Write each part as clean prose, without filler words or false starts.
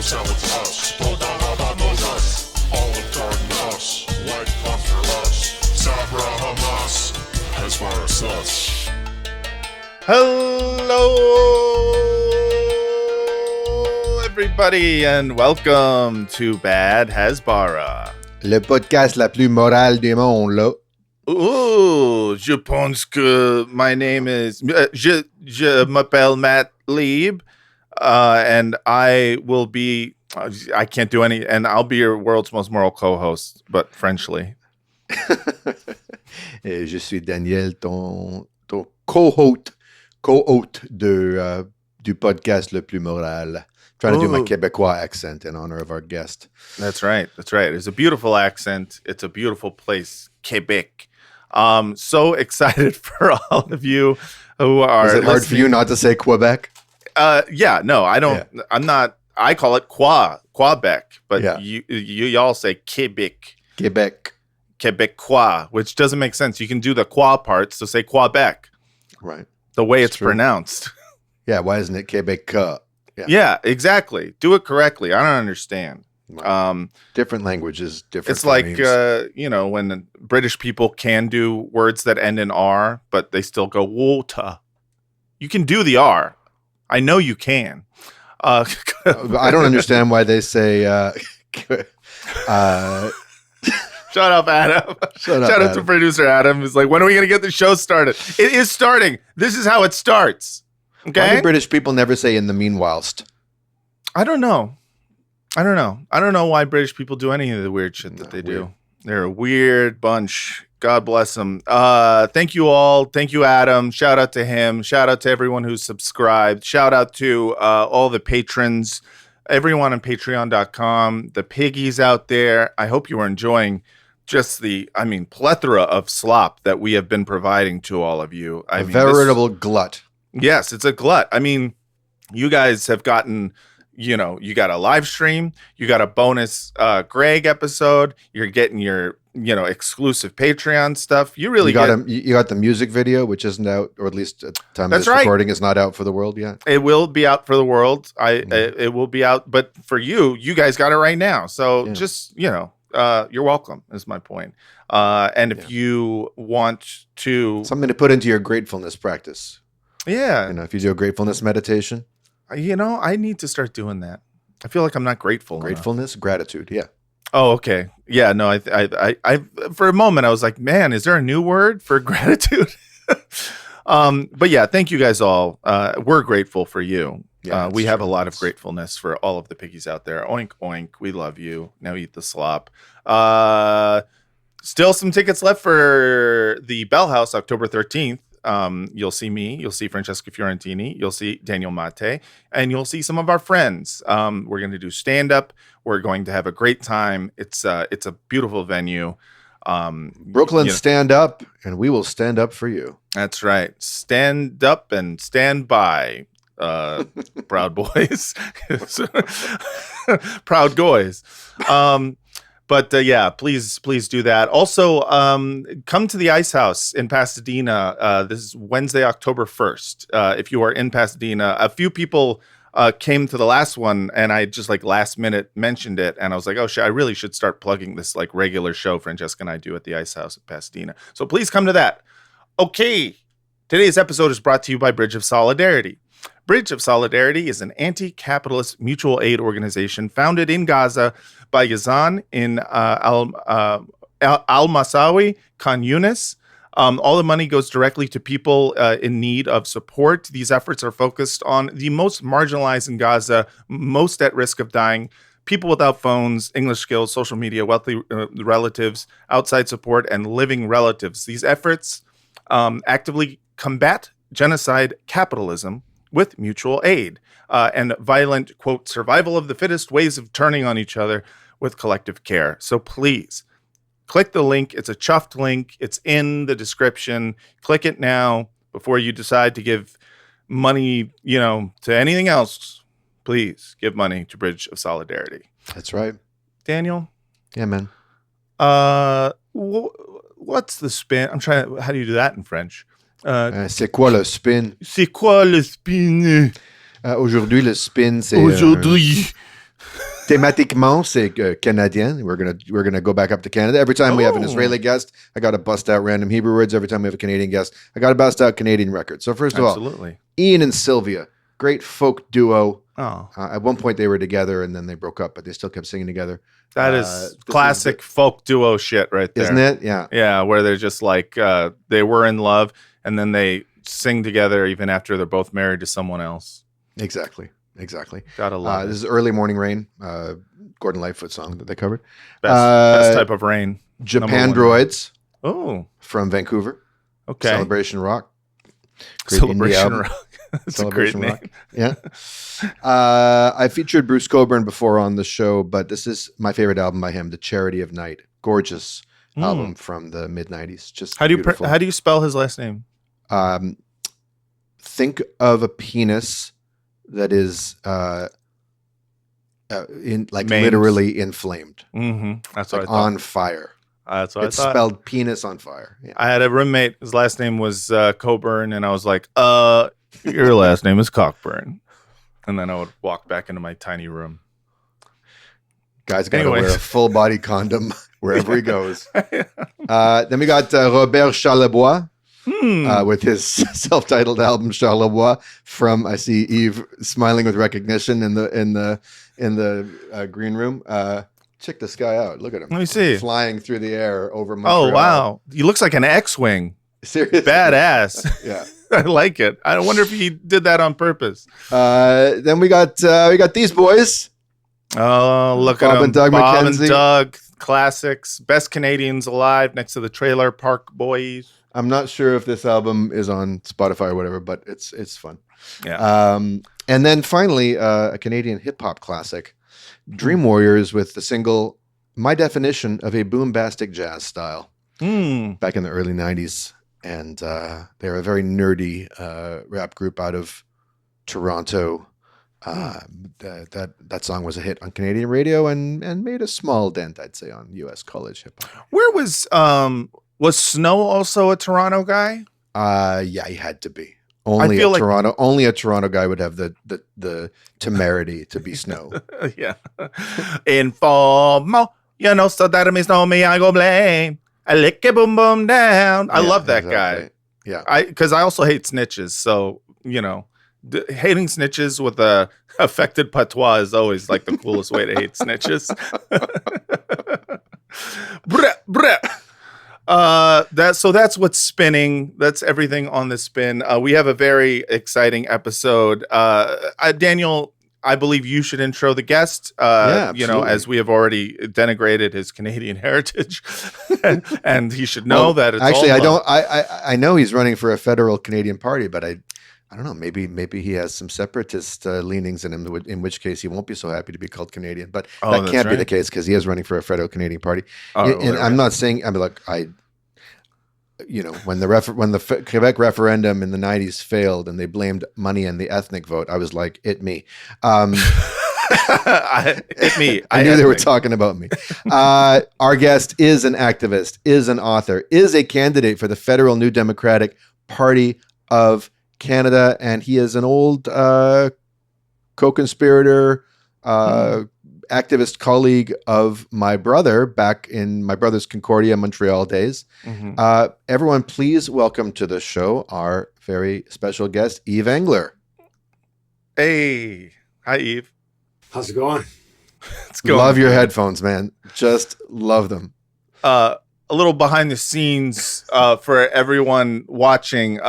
sound with us. Olive Garden us. White Panther us. Sabra Hamas. Hasbara sus. Hello, everybody, and welcome to Bad Hasbara. Le podcast la plus morale du monde, là. Ooh, je pense que my name is... Je m'appelle Matt Lieb, and I will be... I can't do any... And I'll be your world's most moral co-host, but Frenchly. Et je suis Daniel, ton co-hôte du podcast le plus moral. Trying to do my Quebecois accent in honor of our guest. That's right. It's a beautiful accent. It's a beautiful place, Quebec. So excited for all of you who are Is it hard for you not to say Quebec? Yeah, no, I don't. Yeah. I'm not. I call it Quebec, but yeah. y'all say Quebec. Quebecois, which doesn't make sense. You can do the qua parts to say Quebec. Right. The way it's pronounced. Yeah, why isn't it Quebecois? Yeah, exactly. Do it correctly. I don't understand. Different languages, different. It's like when British people can do words that end in R, but they still go water. You can do the R. I know you can. I don't understand why they say. Shut up, Adam. Shout out to producer Adam. He's like, when are we going to get the show started? It is starting. This is how it starts. Okay. Why do British people never say in the meanwhilest? I don't know why British people do any of the weird shit that they do. They're a weird bunch. God bless them. Thank you all. Thank you, Adam. Shout out to him. Shout out to everyone who's subscribed. Shout out to all the patrons, everyone on patreon.com, the piggies out there. I hope you are enjoying just the, plethora of slop that we have been providing to all of you. A veritable glut. Yes, it's a glut. You guys have gotten, you got a live stream, you got a bonus Greg episode, you're getting your, exclusive Patreon stuff. You got the music video, which isn't out, or at least at the time of this recording is not out for the world yet. It will be out for the world. It will be out, but for you guys got it right now. So just, you're welcome is my point. And if you want to... Something to put into your gratefulness practice. Yeah. If you do a gratefulness meditation. I need to start doing that. I feel like I'm not grateful. Gratefulness, gratitude, yeah. Oh, okay. Yeah, no, I for a moment I was like, man, is there a new word for gratitude? But yeah, thank you guys all. We're grateful for you. Yeah, we have a lot of gratefulness for all of the piggies out there. Oink, oink. We love you. Now eat the slop. Still some tickets left for the Bell House, October 13th. You'll see me, you'll see Francesca Fiorentini, you'll see Daniel Mate, and you'll see some of our friends. We're going to do stand-up. We're going to have a great time. It's a beautiful venue. Brooklyn, stand up, and we will stand up for you. That's right. Stand up and stand by, Proud Boys. Proud Goys. But please do that. Also, come to the Ice House in Pasadena. This is Wednesday, October 1st. If you are in Pasadena, a few people came to the last one, and I just last minute mentioned it, and I was like, oh shit, I really should start plugging this regular show Francesca and I do at the Ice House at Pasadena. So please come to that. Okay, today's episode is brought to you by Bridge of Solidarity. Bridge of Solidarity is an anti-capitalist mutual aid organization founded in Gaza by Yazan in Al-Masawi, Khan Yunis. All the money goes directly to people in need of support. These efforts are focused on the most marginalized in Gaza, most at risk of dying, people without phones, English skills, social media, wealthy relatives, outside support, and living relatives. These efforts actively combat genocide capitalism with mutual aid and violent, quote, survival of the fittest ways of turning on each other with collective care. So please click the link. It's a chuffed link. It's in the description. Click it now before you decide to give money, to anything else. Please give money to Bridge of Solidarity. That's right. Daniel? Yeah, man. What's the spin? How do you do that in French? C'est quoi le spin? C'est quoi le spin? Aujourd'hui, le spin, c'est... Aujourd'hui. Thématiquement, c'est Canadien. We're gonna go back up to Canada. Every time we have an Israeli guest, I got to bust out random Hebrew words. Every time we have a Canadian guest, I got to bust out Canadian records. So first of all, Ian and Sylvia, great folk duo. Oh, At one point they were together and then they broke up, but they still kept singing together. that is classic folk duo shit right there. Isn't it? Yeah. Yeah, where they're just like, they were in love and then they sing together even after they're both married to someone else. Exactly. Gotta love This is Early Morning Rain, Gordon Lightfoot song that they covered. best type of rain. Japan Droids Oh, from Vancouver. okay. Celebration Rock. Great indie Celebration album. Rock. That's Celebration a great Rock. name. Yeah. I featured Bruce Cockburn before on the show, but this is my favorite album by him, The Charity of Night. Gorgeous album from the mid-90s. Just How do beautiful. you spell his last name? Think of a penis that is literally inflamed, That's what like I thought. on fire. That's what It's I thought. spelled penis on fire. Yeah. I had a roommate. His last name was Coburn, and I was like, your last name is Cockburn. And then I would walk back into my tiny room. Guy's got to Anyways. wear a full body condom wherever he goes. Then we got Robert Charlebois with his self-titled album Charlebois. From I see Yves smiling with recognition in the green room. Check this guy out. Look at him. Let me see. Flying through the air over Montreal. Oh, wow. He looks like an X-Wing. Seriously. Badass. Yeah. I like it. I wonder if he did that on purpose. Then we got these boys. Oh, look Bob at him. and Doug Bob McKenzie. and Doug, classics. Best Canadians alive next to the Trailer Park Boys. I'm not sure if this album is on Spotify or whatever, but it's fun. Yeah. And then finally, a Canadian hip hop classic, Dream Warriors with the single "My Definition of a Boombastic Jazz Style" back in the early '90s, and they're a very nerdy rap group out of Toronto. That song was a hit on Canadian radio and made a small dent, I'd say, on U.S. college hip hop. Where was Snow also a Toronto guy? Yeah, he had to be. Only a Toronto guy would have the temerity to be Snow. Yeah. Informo, so that means no me, I go blame. I lick it boom boom down. I love that guy. Yeah. Because I also hate snitches. So, hating snitches with a affected patois is always like the coolest way to hate snitches. That's what's spinning. That's everything on the spin. We have a very exciting episode. Daniel, I believe you should intro the guest. As we have already denigrated his Canadian heritage, and he should know that. It's actually, all I know he's running for a federal Canadian party, but I don't know. Maybe he has some separatist leanings in him. In which case, he won't be so happy to be called Canadian. But that can't be the case because he is running for a federal Canadian party. And I'm not saying. I mean, look, when the Quebec referendum in the '90s failed and they blamed money and the ethnic vote, I was like, "It me." Hit me. I knew they were talking about me. Our guest is an activist, is an author, is a candidate for the federal New Democratic Party of Canada, and he is an old co-conspirator, activist colleague of my brother back in my brother's Concordia, Montreal days. Everyone, please welcome to the show our very special guest, Yves Engler. Hey. Hi, Yves. How's it going? It's going. Love your headphones, man. Just love them. A little behind the scenes for everyone watching.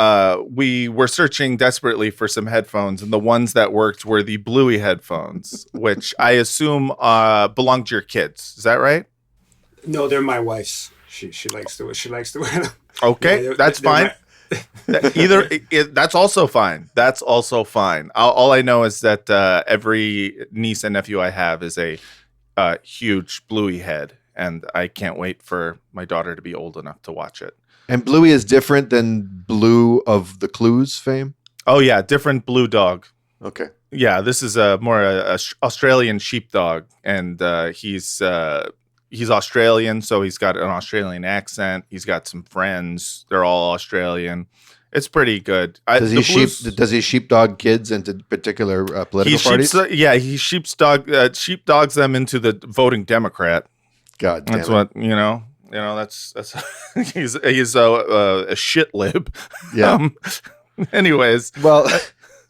We were searching desperately for some headphones, and the ones that worked were the Bluey headphones, which I assume belong to your kids. Is that right? No, they're my wife's. She likes to wear them. Okay, Yeah, that's fine. That's also fine. That's also fine. All I know is that every niece and nephew I have is a huge Bluey head. And I can't wait for my daughter to be old enough to watch it. And Bluey is different than Blue of the Clues fame? Oh, yeah. Different blue dog. Okay. Yeah, this is more a Australian sheepdog. And he's Australian, so he's got an Australian accent. He's got some friends. They're all Australian. It's pretty good. Does he sheepdog kids into particular political parties? He sheepdogs them into the voting Democrat. God damn That's it. what that's he's a shit lib. Yeah. Anyways, Well,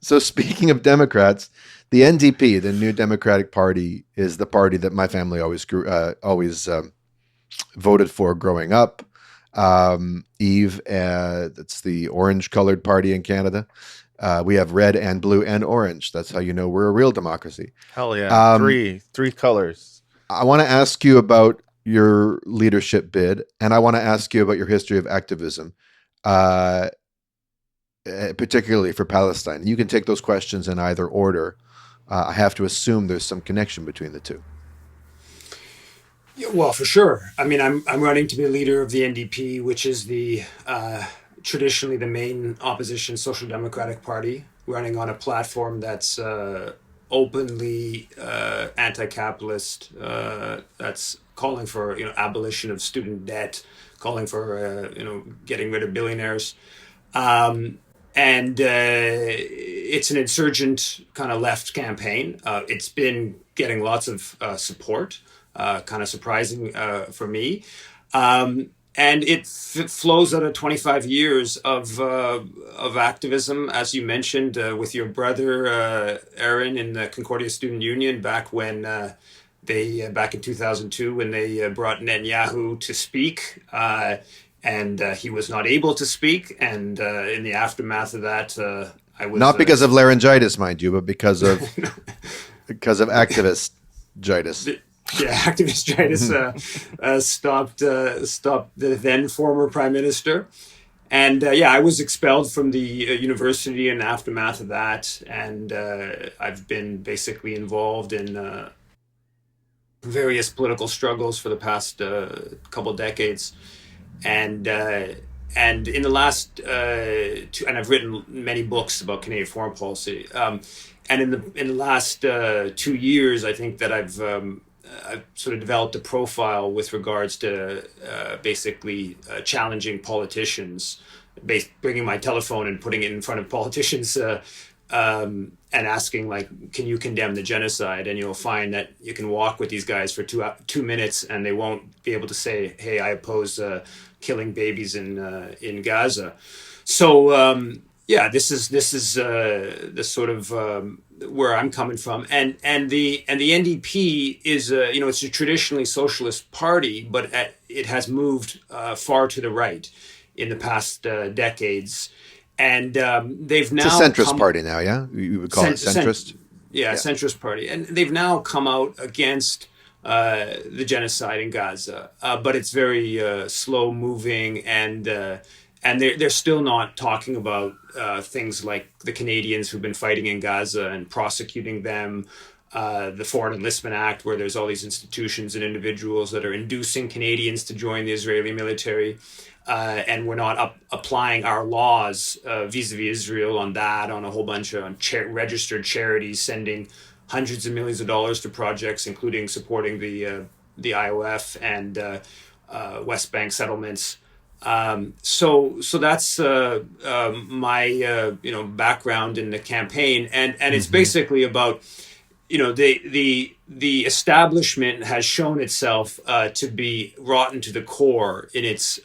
so speaking of Democrats, the NDP, the New Democratic Party, is the party that my family always voted for growing up. Yves, that's the orange-colored party in Canada. We have red and blue and orange. That's how you know we're a real democracy. hell yeah, three colors. I want to ask you about your leadership bid, and I want to ask you about your history of activism, particularly for Palestine. You can take those questions in either order. I have to assume there's some connection between the two. Yeah, well, for sure. I mean, I'm running to be leader of the NDP, which is the traditionally the main opposition social democratic party, running on a platform that's openly anti-capitalist, that's calling for abolition of student debt, calling for getting rid of billionaires, and it's an insurgent kind of left campaign. It's been getting lots of support. Kind of surprising for me. And it flows out of 25 years of activism, as you mentioned, with your brother, Aaron, in the Concordia Student Union back when back in 2002, when they brought Netanyahu to speak, and he was not able to speak. And in the aftermath of that, I was... Not because of laryngitis, mind you, but because of activist-jitis. Yeah, activist-jitis stopped the then former prime minister. And I was expelled from the university in the aftermath of that. And I've been basically involved in various political struggles for the past couple decades. And in the last and I've written many books about Canadian foreign policy. And in the last 2 years, I think that I've sort of developed a profile with regards to basically challenging politicians, bringing my telephone and putting it in front of politicians and asking, like, can you condemn the genocide? And you'll find that you can walk with these guys for 2 minutes and they won't be able to say, hey, I oppose killing babies in Gaza. So this is the sort of where I'm coming from, and the NDP is it's a traditionally socialist party, but it has moved far to the right in the past decades, and they've now it's a centrist party now. Yeah, you would call it centrist. Centrist party, and they've now come out against the genocide in Gaza, but it's very slow moving, and they're still not talking about things like the Canadians who've been fighting in Gaza and prosecuting them, the Foreign Enlistment Act, where there's all these institutions and individuals that are inducing Canadians to join the Israeli military, and we're not applying our laws vis-a-vis Israel on that, on a whole bunch of registered charities, sending hundreds of millions of dollars to projects, including supporting the IOF and West Bank settlements. So that's my background in the campaign, and it's basically about the establishment has shown itself to be rotten to the core in its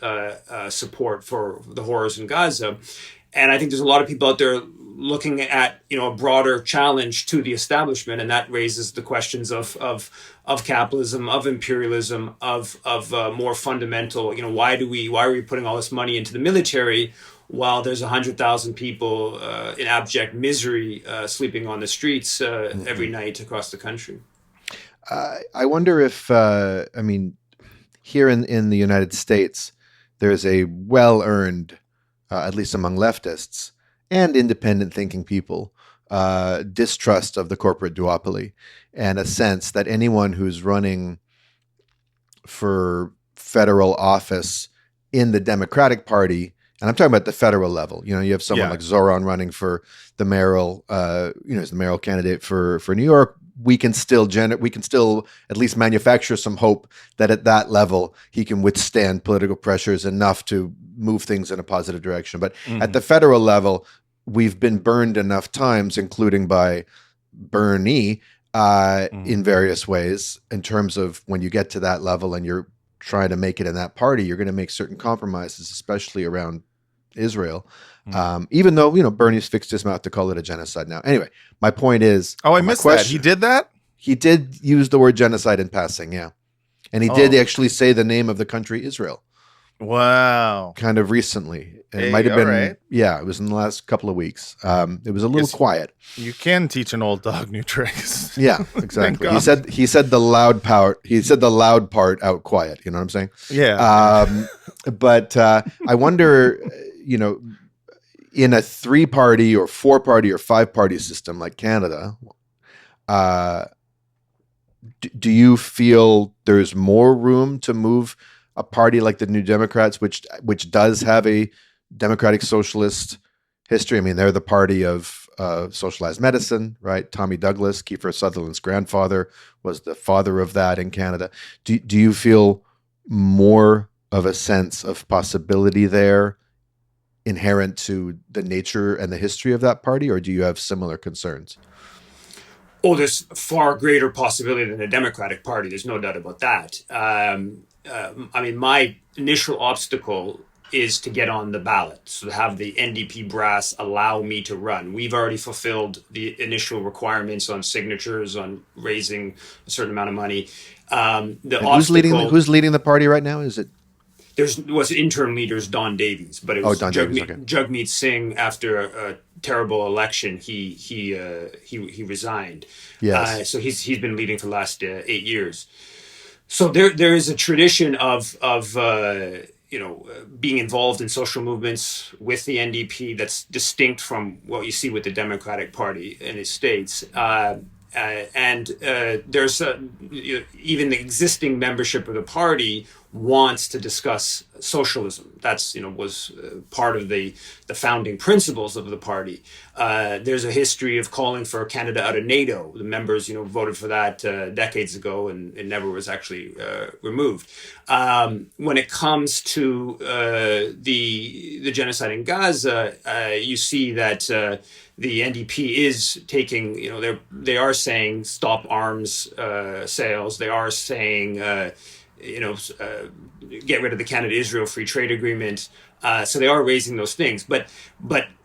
support for the horrors in Gaza, and I think there's a lot of people out there looking at a broader challenge to the establishment, and that raises the questions of capitalism, of imperialism, of more fundamental. Why are we putting all this money into the military while there's 100,000 people in abject misery sleeping on the streets every night across the country? I wonder if here in the United States, there's a well-earned, at least among leftists and independent thinking people, distrust of the corporate duopoly, and a sense that anyone who's running for federal office in the Democratic Party, and I'm talking about the federal level, you have someone like Zoran running for the mayoral, he's the mayoral candidate for New York. we can still at least manufacture some hope that at that level he can withstand political pressures enough to move things in a positive direction. But at the federal level, we've been burned enough times, including by Bernie, in various ways, in terms of when you get to that level and you're trying to make it in that party, you're going to make certain compromises, especially around Israel. Even though, Bernie's fixed his mouth to call it a genocide now. Anyway, my point is... Oh, I missed that. He did that? He did use the word genocide in passing, yeah. And he did actually say the name of the country Israel. Wow. Kind of recently. It might have been, it was in the last couple of weeks. It was a little quiet. You can teach an old dog new tricks. Yeah, exactly. He said the loud part. He said the loud part out quiet. You know what I'm saying? Yeah. But I wonder, in a 3-party or 4-party or 5-party system like Canada, do you feel there's more room to move a party like the New Democrats, which does have a democratic socialist history? I mean, they're the party of socialized medicine, right? Tommy Douglas, Kiefer Sutherland's grandfather, was the father of that in Canada. Do you feel more of a sense of possibility there inherent to the nature and the history of that party, or do you have similar concerns? Oh, there's far greater possibility than the Democratic Party. There's no doubt about that. My initial obstacle is to get on the ballot, so to have the NDP brass allow me to run. We've already fulfilled the initial requirements on signatures, on raising a certain amount of money. Who's leading the party right now? Is it? Was interim leaders Don Davies, but it was Jagmeet Singh. After a terrible election, he resigned. Yes. So he's been leading for the last 8 years. So there is a tradition of being involved in social movements with the NDP that's distinct from what you see with the Democratic Party in the States. There's even the existing membership of the party wants to discuss socialism. That's was part of the founding principles of the party. There's a history of calling for Canada out of NATO. The members voted for that decades ago, and it never was actually removed. When it comes to the genocide in Gaza, you see that the NDP is taking, they are saying stop arms sales. They are saying, get rid of the Canada-Israel Free Trade Agreement. So they are raising those things. But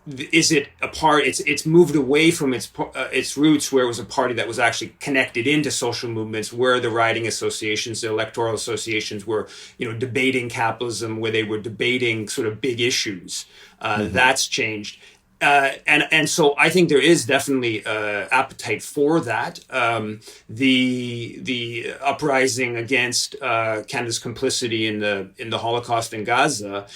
is it a part? It's moved away from its roots, where it was a party that was actually connected into social movements, where the riding associations, the electoral associations were, debating capitalism, where they were debating sort of big issues. That's changed. And so I think there is definitely appetite for that. The uprising against Canada's complicity in the Holocaust in Gaza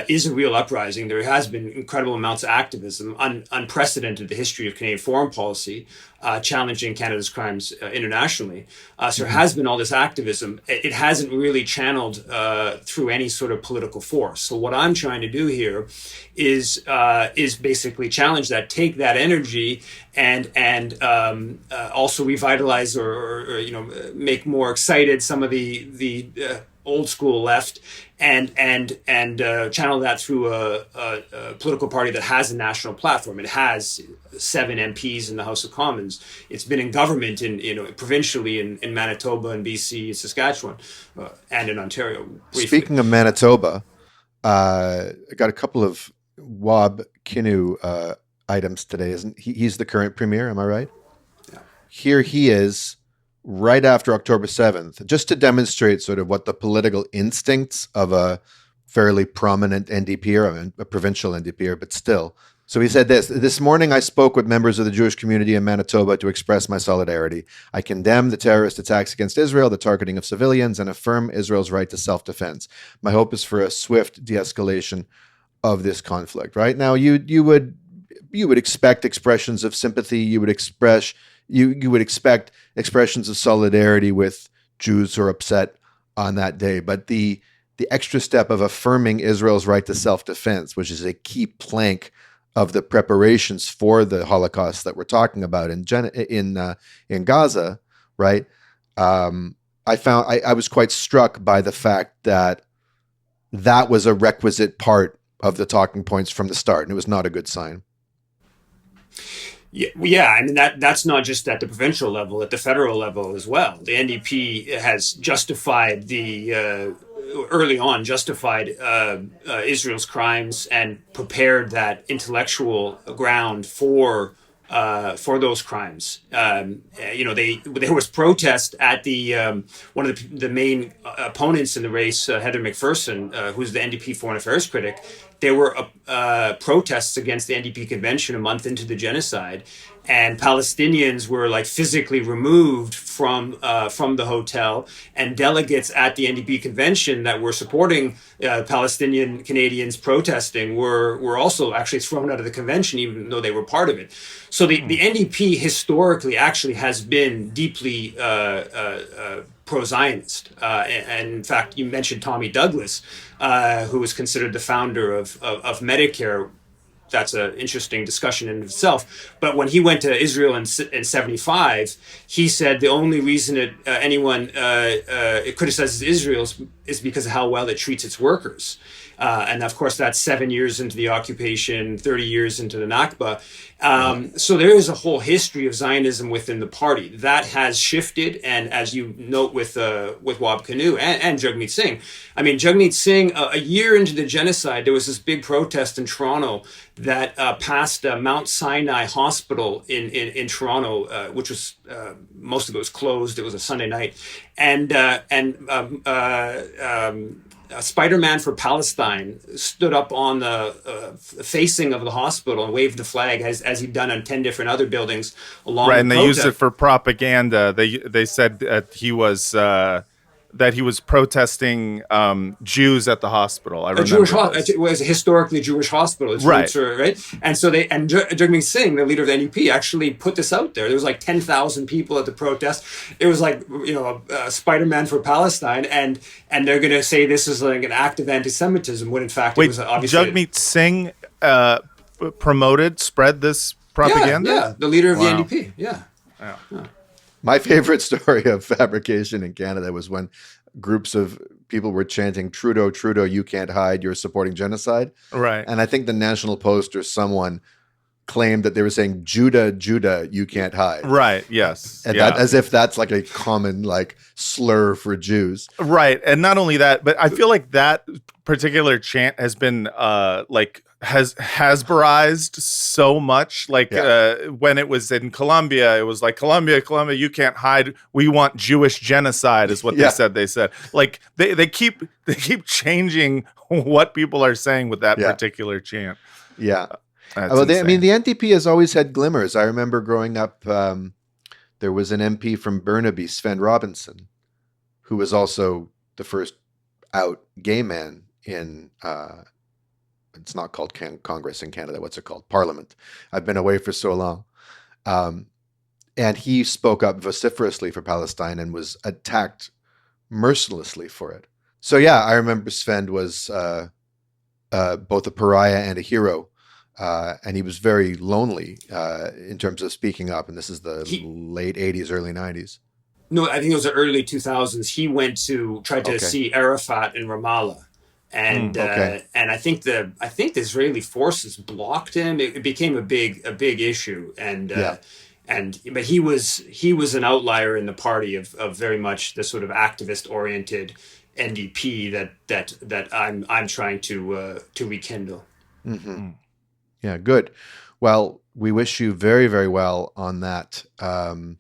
is a real uprising. There has been incredible amounts of activism, unprecedented in the history of Canadian foreign policy, challenging Canada's crimes internationally. So there has been all this activism. It hasn't really channeled through any sort of political force. So what I'm trying to do here is basically challenge that, take that energy, and also revitalize or make more excited some of the old school left, and channel that through a political party that has a national platform. It has 7 MPs in the House of Commons. It's been in government provincially in Manitoba and BC, Saskatchewan, and in Ontario. Briefly. Speaking of Manitoba, I got a couple of Wab Kinew items today. He's the current premier? Am I right? Yeah. Here he is, right after October 7th, just to demonstrate sort of what the political instincts of a fairly prominent NDPer, a provincial NDPer, but still. So he said this morning I spoke with members of the Jewish community in Manitoba to express my solidarity. I condemn the terrorist attacks against Israel, the targeting of civilians, and affirm Israel's right to self-defense. My hope is for a swift de-escalation of this conflict. Right now, you would expect expressions of sympathy. You would expect expressions of solidarity with Jews who are upset on that day. But the extra step of affirming Israel's right to self-defense, which is a key plank of the preparations for the Holocaust that we're talking about in Gaza, right? I was quite struck by the fact that was a requisite part of the talking points from the start, and it was not a good sign. Yeah, I mean that's not just at the provincial level, at the federal level as well. The NDP has justified early on Israel's crimes and prepared that intellectual ground for those crimes. There was protest at the one of the main opponents in the race, Heather McPherson, who's the NDP foreign affairs critic. There were protests against the NDP convention a month into the genocide, and Palestinians were like physically removed from the hotel, and delegates at the NDP convention that were supporting Palestinian Canadians protesting were also actually thrown out of the convention, even though they were part of it. So the NDP historically actually has been deeply pro-Zionist. And in fact, you mentioned Tommy Douglas, who was considered the founder of Medicare. That's an interesting discussion in itself. But when he went to Israel in 1975, he said the only reason anyone criticizes Israel is because of how well it treats its workers. And of course, that's 7 years into the occupation, 30 years into the Nakba. So there is a whole history of Zionism within the party that has shifted. And as you note with Wab Kinew and Jagmeet Singh, I mean, Jagmeet Singh, a year into the genocide, there was this big protest in Toronto that passed Mount Sinai Hospital in Toronto, which was most of it was closed. It was a Sunday night, and Spider-Man for Palestine stood up on the facing of the hospital and waved the flag as he'd done on 10 different other buildings along. Right, and they used it for propaganda. They said that he was protesting Jews at the hospital. I remember it was a historically Jewish hospital. Its right. Roots are, right. And so Jagmeet Singh, the leader of the NDP, actually put this out there. There was like 10,000 people at the protest. It was like, Spider-Man for Palestine, and they're going to say this is like an act of anti-Semitism, when in fact it was obviously... Jagmeet Singh spread this propaganda? Yeah, the leader of the NDP, yeah. My favorite story of fabrication in Canada was when groups of people were chanting, "Trudeau, Trudeau, you can't hide, you're supporting genocide." Right. And I think the National Post or someone claimed that they were saying, "Judah, Judah, you can't hide." Right, yes. And that, as if that's like a common slur for Jews. Right. And not only that, but I feel like that particular chant has been has Hasbarized so much. When it was in Colombia, it was like, Colombia, you can't hide. We want Jewish genocide is what they said. They said they keep changing what people are saying with that particular chant. Yeah. Well, the NDP has always had glimmers. I remember growing up, there was an MP from Burnaby, Sven Robinson, who was also the first out gay man in it's not called Congress in Canada. What's it called? Parliament. I've been away for so long. And he spoke up vociferously for Palestine and was attacked mercilessly for it. So yeah, I remember Sven was both a pariah and a hero. And he was very lonely in terms of speaking up. And this is the late 80s, early 90s. No, I think it was the early 2000s. He went to try to see Arafat in Ramallah. And and I think the Israeli forces blocked him. It became a big issue, but he was an outlier in the party of very much the sort of activist oriented NDP that I'm trying to rekindle. Mm-hmm. Yeah, good. Well, we wish you very, very well on that in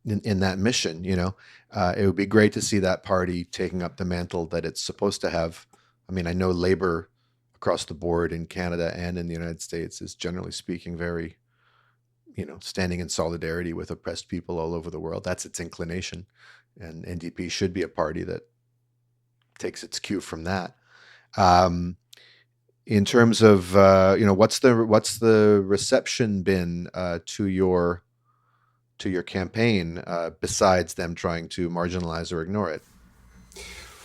that mission. It would be great to see that party taking up the mantle that it's supposed to have. I mean, I know labor across the board in Canada and in the United States is generally speaking very, standing in solidarity with oppressed people all over the world. That's its inclination. And NDP should be a party that takes its cue from that. In terms of, what's the reception been to your campaign besides them trying to marginalize or ignore it?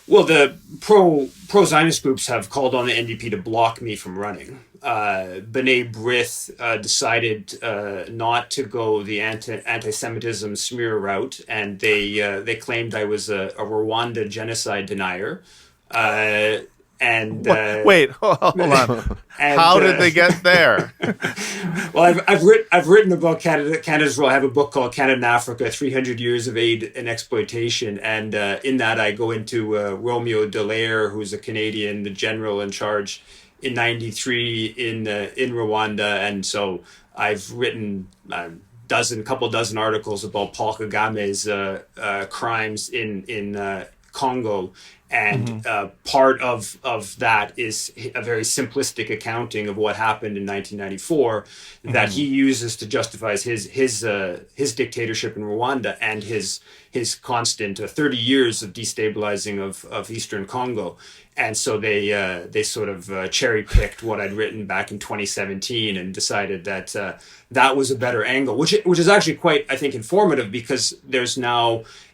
Well, the pro-Zionist groups have called on the NDP to block me from running. B'nai B'rith decided not to go the anti-Semitism smear route, and they claimed I was a Rwanda genocide denier. Wait, hold on. How did they get there? Well, I've written about Canada's role. I have a book called Canada and Africa: 300 Years of Aid and Exploitation, and in that I go into Romeo Dallaire, who's a Canadian, the general in charge in '93 in Rwanda, and so I've written couple dozen articles about Paul Kagame's crimes in Congo. And part of that is a very simplistic accounting of what happened in 1994 that he uses to justify his dictatorship in Rwanda and his constant 30 years of destabilizing of Eastern Congo. And so they sort of cherry picked what I'd written back in 2017 and decided that that was a better angle, which is actually quite, I think, informative, because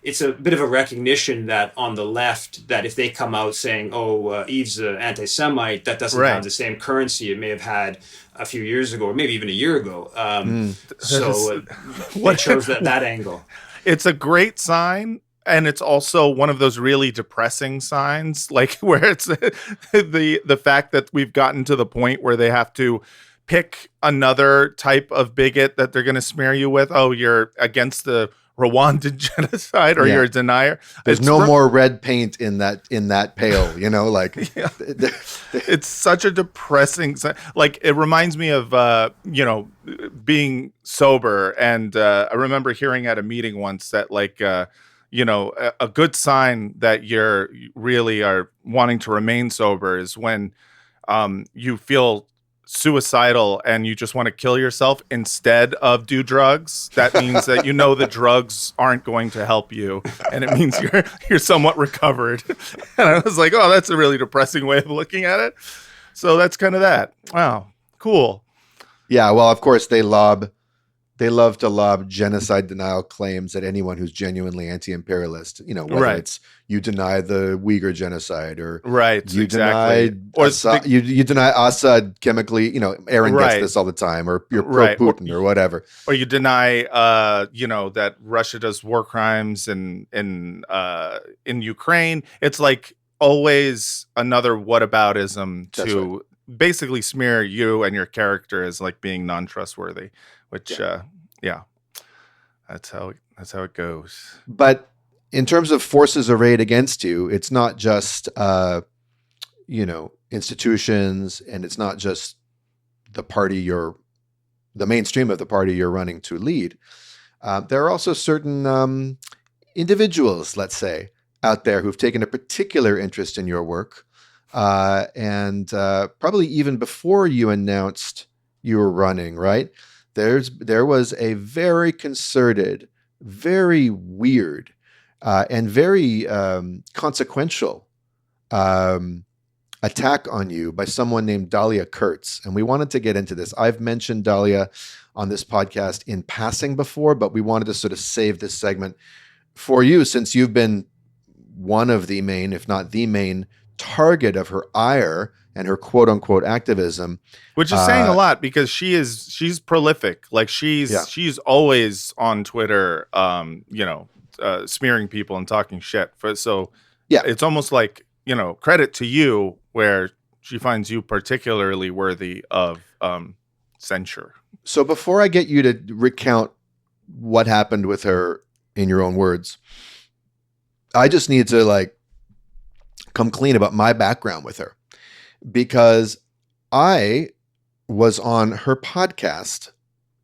it's a bit of a recognition that on the left, that if they come out saying, oh, Yves an anti-Semite, that doesn't have the same currency it may have had a few years ago, or maybe even a year ago. So they chose that angle. It's a great sign. And it's also one of those really depressing signs, like where it's the fact that we've gotten to the point where they have to pick another type of bigot that they're going to smear you with. Oh, you're against the Rwandan genocide, or you're a denier. There's no more red paint in that pail, like it's such a depressing, like it reminds me of being sober. And I remember hearing at a meeting once that a good sign that you really are wanting to remain sober is when you feel suicidal and you just want to kill yourself instead of do drugs. That means that the drugs aren't going to help you, and it means you're somewhat recovered. And I was like, oh, that's a really depressing way of looking at it. So that's kind of that. Wow, cool. Yeah, well, of course they love to lob genocide denial claims at anyone who's genuinely anti-imperialist. Whether it's you deny the Uyghur genocide, or you deny you deny Assad chemically. Aaron gets this all the time, or you're pro Putin or whatever. Or you deny that Russia does war crimes in Ukraine. It's like always another whataboutism to basically smear you and your character as like being non-trustworthy. Which, that's how it goes. But in terms of forces arrayed against you, it's not just, institutions, and it's not just the mainstream of the party you're running to lead. There are also certain individuals, let's say, out there who've taken a particular interest in your work, and probably even before you announced you were running, right? There was a very concerted, very weird, and very consequential attack on you by someone named Dahlia Kurtz. And we wanted to get into this. I've mentioned Dahlia on this podcast in passing before, but we wanted to sort of save this segment for you, since you've been one of the main, if not the main, target of her ire and her quote unquote activism, which is saying a lot, because she's prolific. Like she's always on Twitter, smearing people and talking shit. It's almost like, credit to you where she finds you particularly worthy of censure. So before I get you to recount what happened with her in your own words, I just need to come clean about my background with her. Because I was on her podcast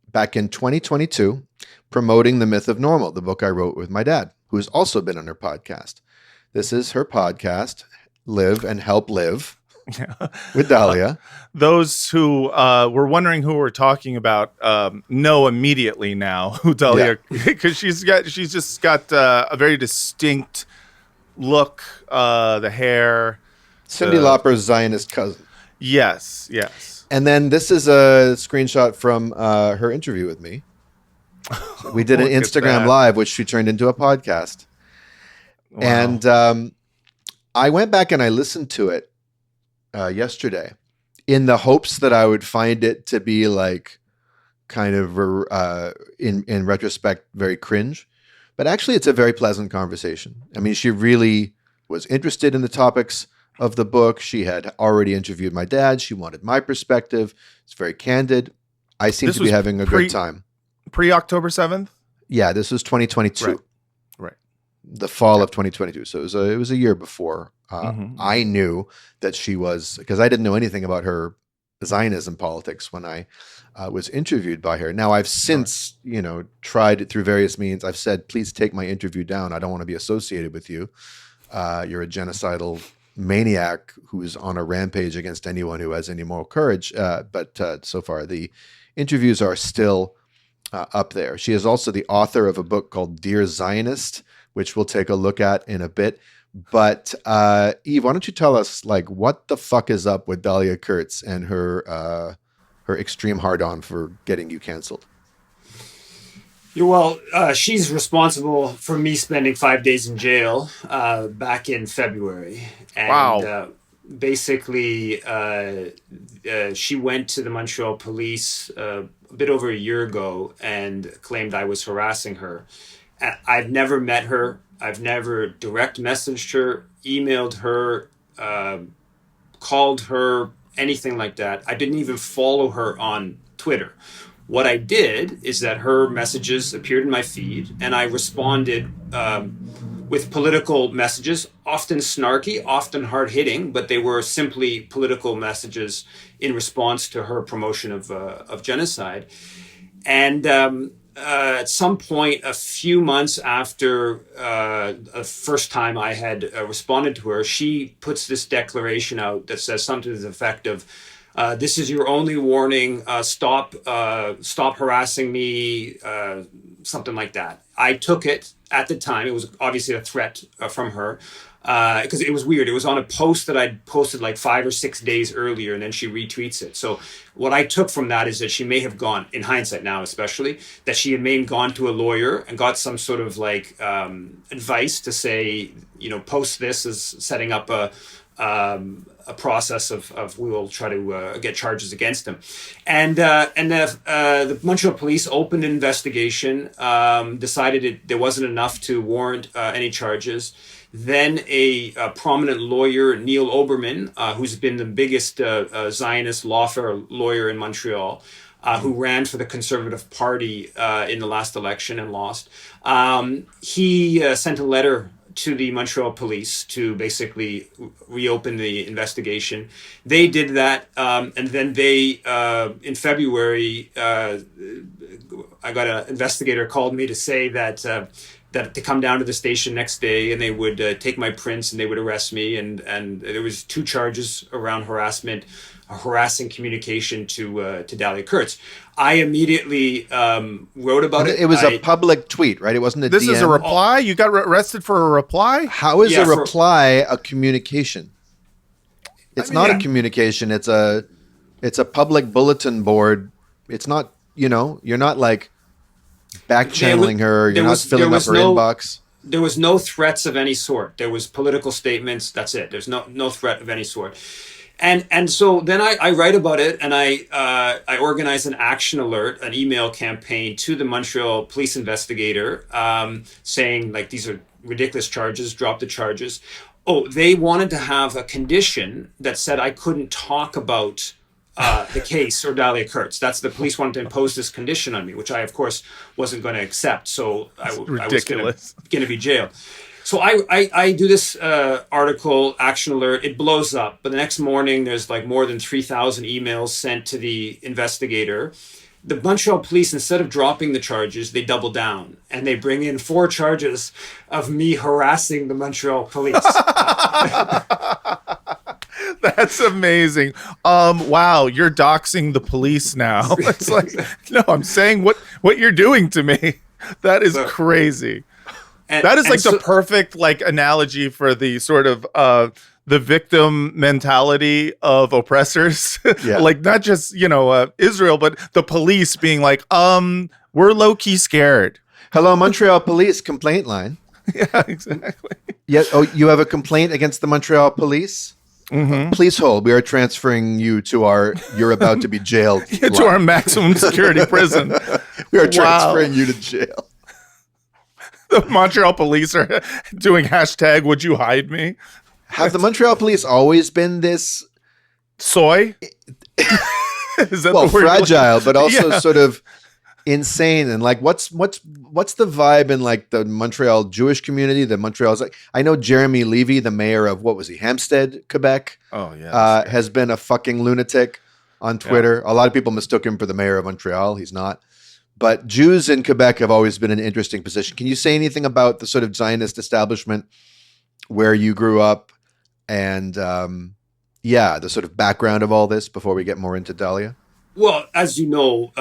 back in 2022 promoting The Myth of Normal, the book I wrote with my dad, who's also been on her podcast. This is her podcast, Live and Help Live, with Dahlia. Those who were wondering who we're talking about know immediately now who Dahlia, because she's just got a very distinct look, the hair. Cyndi Lauper's Zionist cousin. Yes. And then this is a screenshot from her interview with me. We did an Instagram Live, which she turned into a podcast. Wow. And I went back and I listened to it yesterday in the hopes that I would find it to be like kind of in retrospect very cringe. But actually, it's a very pleasant conversation. I mean, she really was interested in the topics of the book. She had already interviewed my dad. She wanted my perspective. It's very candid. I seem to be having a good time. Pre-October 7th? Yeah, this was 2022. Right. The fall of 2022. So it was a year before I knew that she was, because I didn't know anything about her Zionism politics when I was interviewed by her. Now I've since, tried it through various means. I've said, please take my interview down. I don't want to be associated with you. You're a genocidal maniac who's on a rampage against anyone who has any moral courage. But so far, the interviews are still up there. She is also the author of a book called Dear Zionist, which we'll take a look at in a bit. But Yves, why don't you tell us, like, what the fuck is up with Dahlia Kurtz and her extreme hard-on for getting you canceled? Well, she's responsible for me spending 5 days in jail back in February. And, wow. Basically, she went to the Montreal police a bit over a year ago and claimed I was harassing her. I've never met her. I've never direct messaged her, emailed her, called her, anything like that. I didn't even follow her on Twitter. What I did is that her messages appeared in my feed, and I responded with political messages, often snarky, often hard-hitting, but they were simply political messages in response to her promotion of genocide. And at some point, a few months after the first time I had responded to her, she puts this declaration out that says something to the effect of, this is your only warning, stop harassing me, something like that. I took it at the time. It was obviously a threat from her. Because it was weird. It was on a post that I'd posted like 5 or 6 days earlier, and then she retweets it. So what I took from that is that she may have gone, in hindsight now especially, that she may have gone to a lawyer and got some sort of like advice to say, post this as setting up a process of we will try to get charges against him. And the Montreal police opened an investigation, decided there wasn't enough to warrant any charges. Then a prominent lawyer, Neil Oberman, who's been the biggest Zionist lawfare lawyer in Montreal, who ran for the Conservative Party in the last election and lost, he sent a letter to the Montreal police to basically reopen the investigation. They did that, and then they, in February, I got an investigator called me to say that to come down to the station next day, and they would take my prints and they would arrest me. And there was 2 charges around harassment, harassing communication to Dahlia Kurtz. I immediately wrote about it. It was a public tweet, right? It wasn't a This DM. is a reply? You got arrested for a reply? How is a reply a communication? It's not a communication. It's a public bulletin board. It's not, you're not like back channeling her. You're not filling up her inbox. There was no threats of any sort. There was political statements. That's it. There's no threat of any sort. And so then I write about it, and I organize an action alert, an email campaign to the Montreal police investigator, saying like, these are ridiculous charges, drop the charges. Oh, they wanted to have a condition that said I couldn't talk about the case or Dahlia Kurtz. That's the police wanted to impose this condition on me, which I, of course, wasn't going to accept. So I was going to be jailed. So I do this article, action alert. It blows up. But the next morning, there's like more than 3,000 emails sent to the investigator. The Montreal police, instead of dropping the charges, they double down. And they bring in 4 charges of me harassing the Montreal police. That's amazing. Wow, you're doxing the police now. It's like, no, I'm saying what you're doing to me. That is crazy. That is like the perfect like analogy for the sort of the victim mentality of oppressors. Yeah. Like not just, Israel, but the police being like, we're low key scared. Hello, Montreal police complaint line. Yeah, exactly. Yeah. Oh, you have a complaint against the Montreal police? Please hold. We are transferring you to you're about to be jailed. To our maximum security prison. We are transferring you to jail. The Montreal police are doing hashtag would you hide me? Have the Montreal police always been this Soy? Is that the word? Fragile, but also sort of insane? And like, what's the vibe in like the Montreal Jewish community? The Montreal's like, I know Jeremy Levy, the mayor of what was he, Hampstead, Quebec, Oh yeah, has been a fucking lunatic on Twitter. A lot of people mistook him for the mayor of Montreal. He's not. But Jews in Quebec have always been in an interesting position. Can you say anything about the sort of Zionist establishment where you grew up and, the sort of background of all this before we get more into Dahlia? Well, as you know,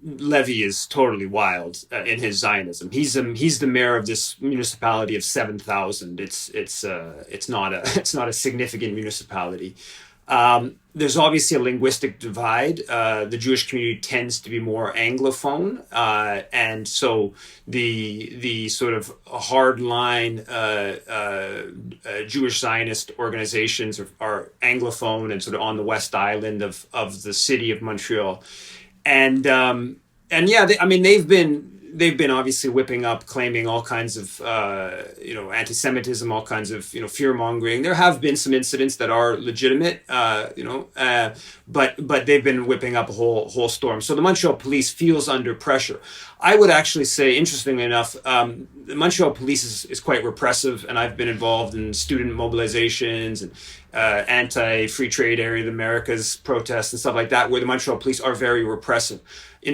Levy is totally wild in his Zionism. He's the mayor of this municipality of 7,000. It's not a significant municipality. There's obviously a linguistic divide. The Jewish community tends to be more Anglophone, and so the sort of hardline Jewish Zionist organizations are Anglophone and sort of on the West Island of the city of Montreal, and they've been obviously whipping up, claiming all kinds of anti-Semitism, all kinds of fear mongering. There have been some incidents that are legitimate, but they've been whipping up a whole storm. So the Montreal police feels under pressure. I would actually say, interestingly enough, the Montreal police is quite repressive, and I've been involved in student mobilizations and anti-free trade area of the Americas protests and stuff like that, where the Montreal police are very repressive.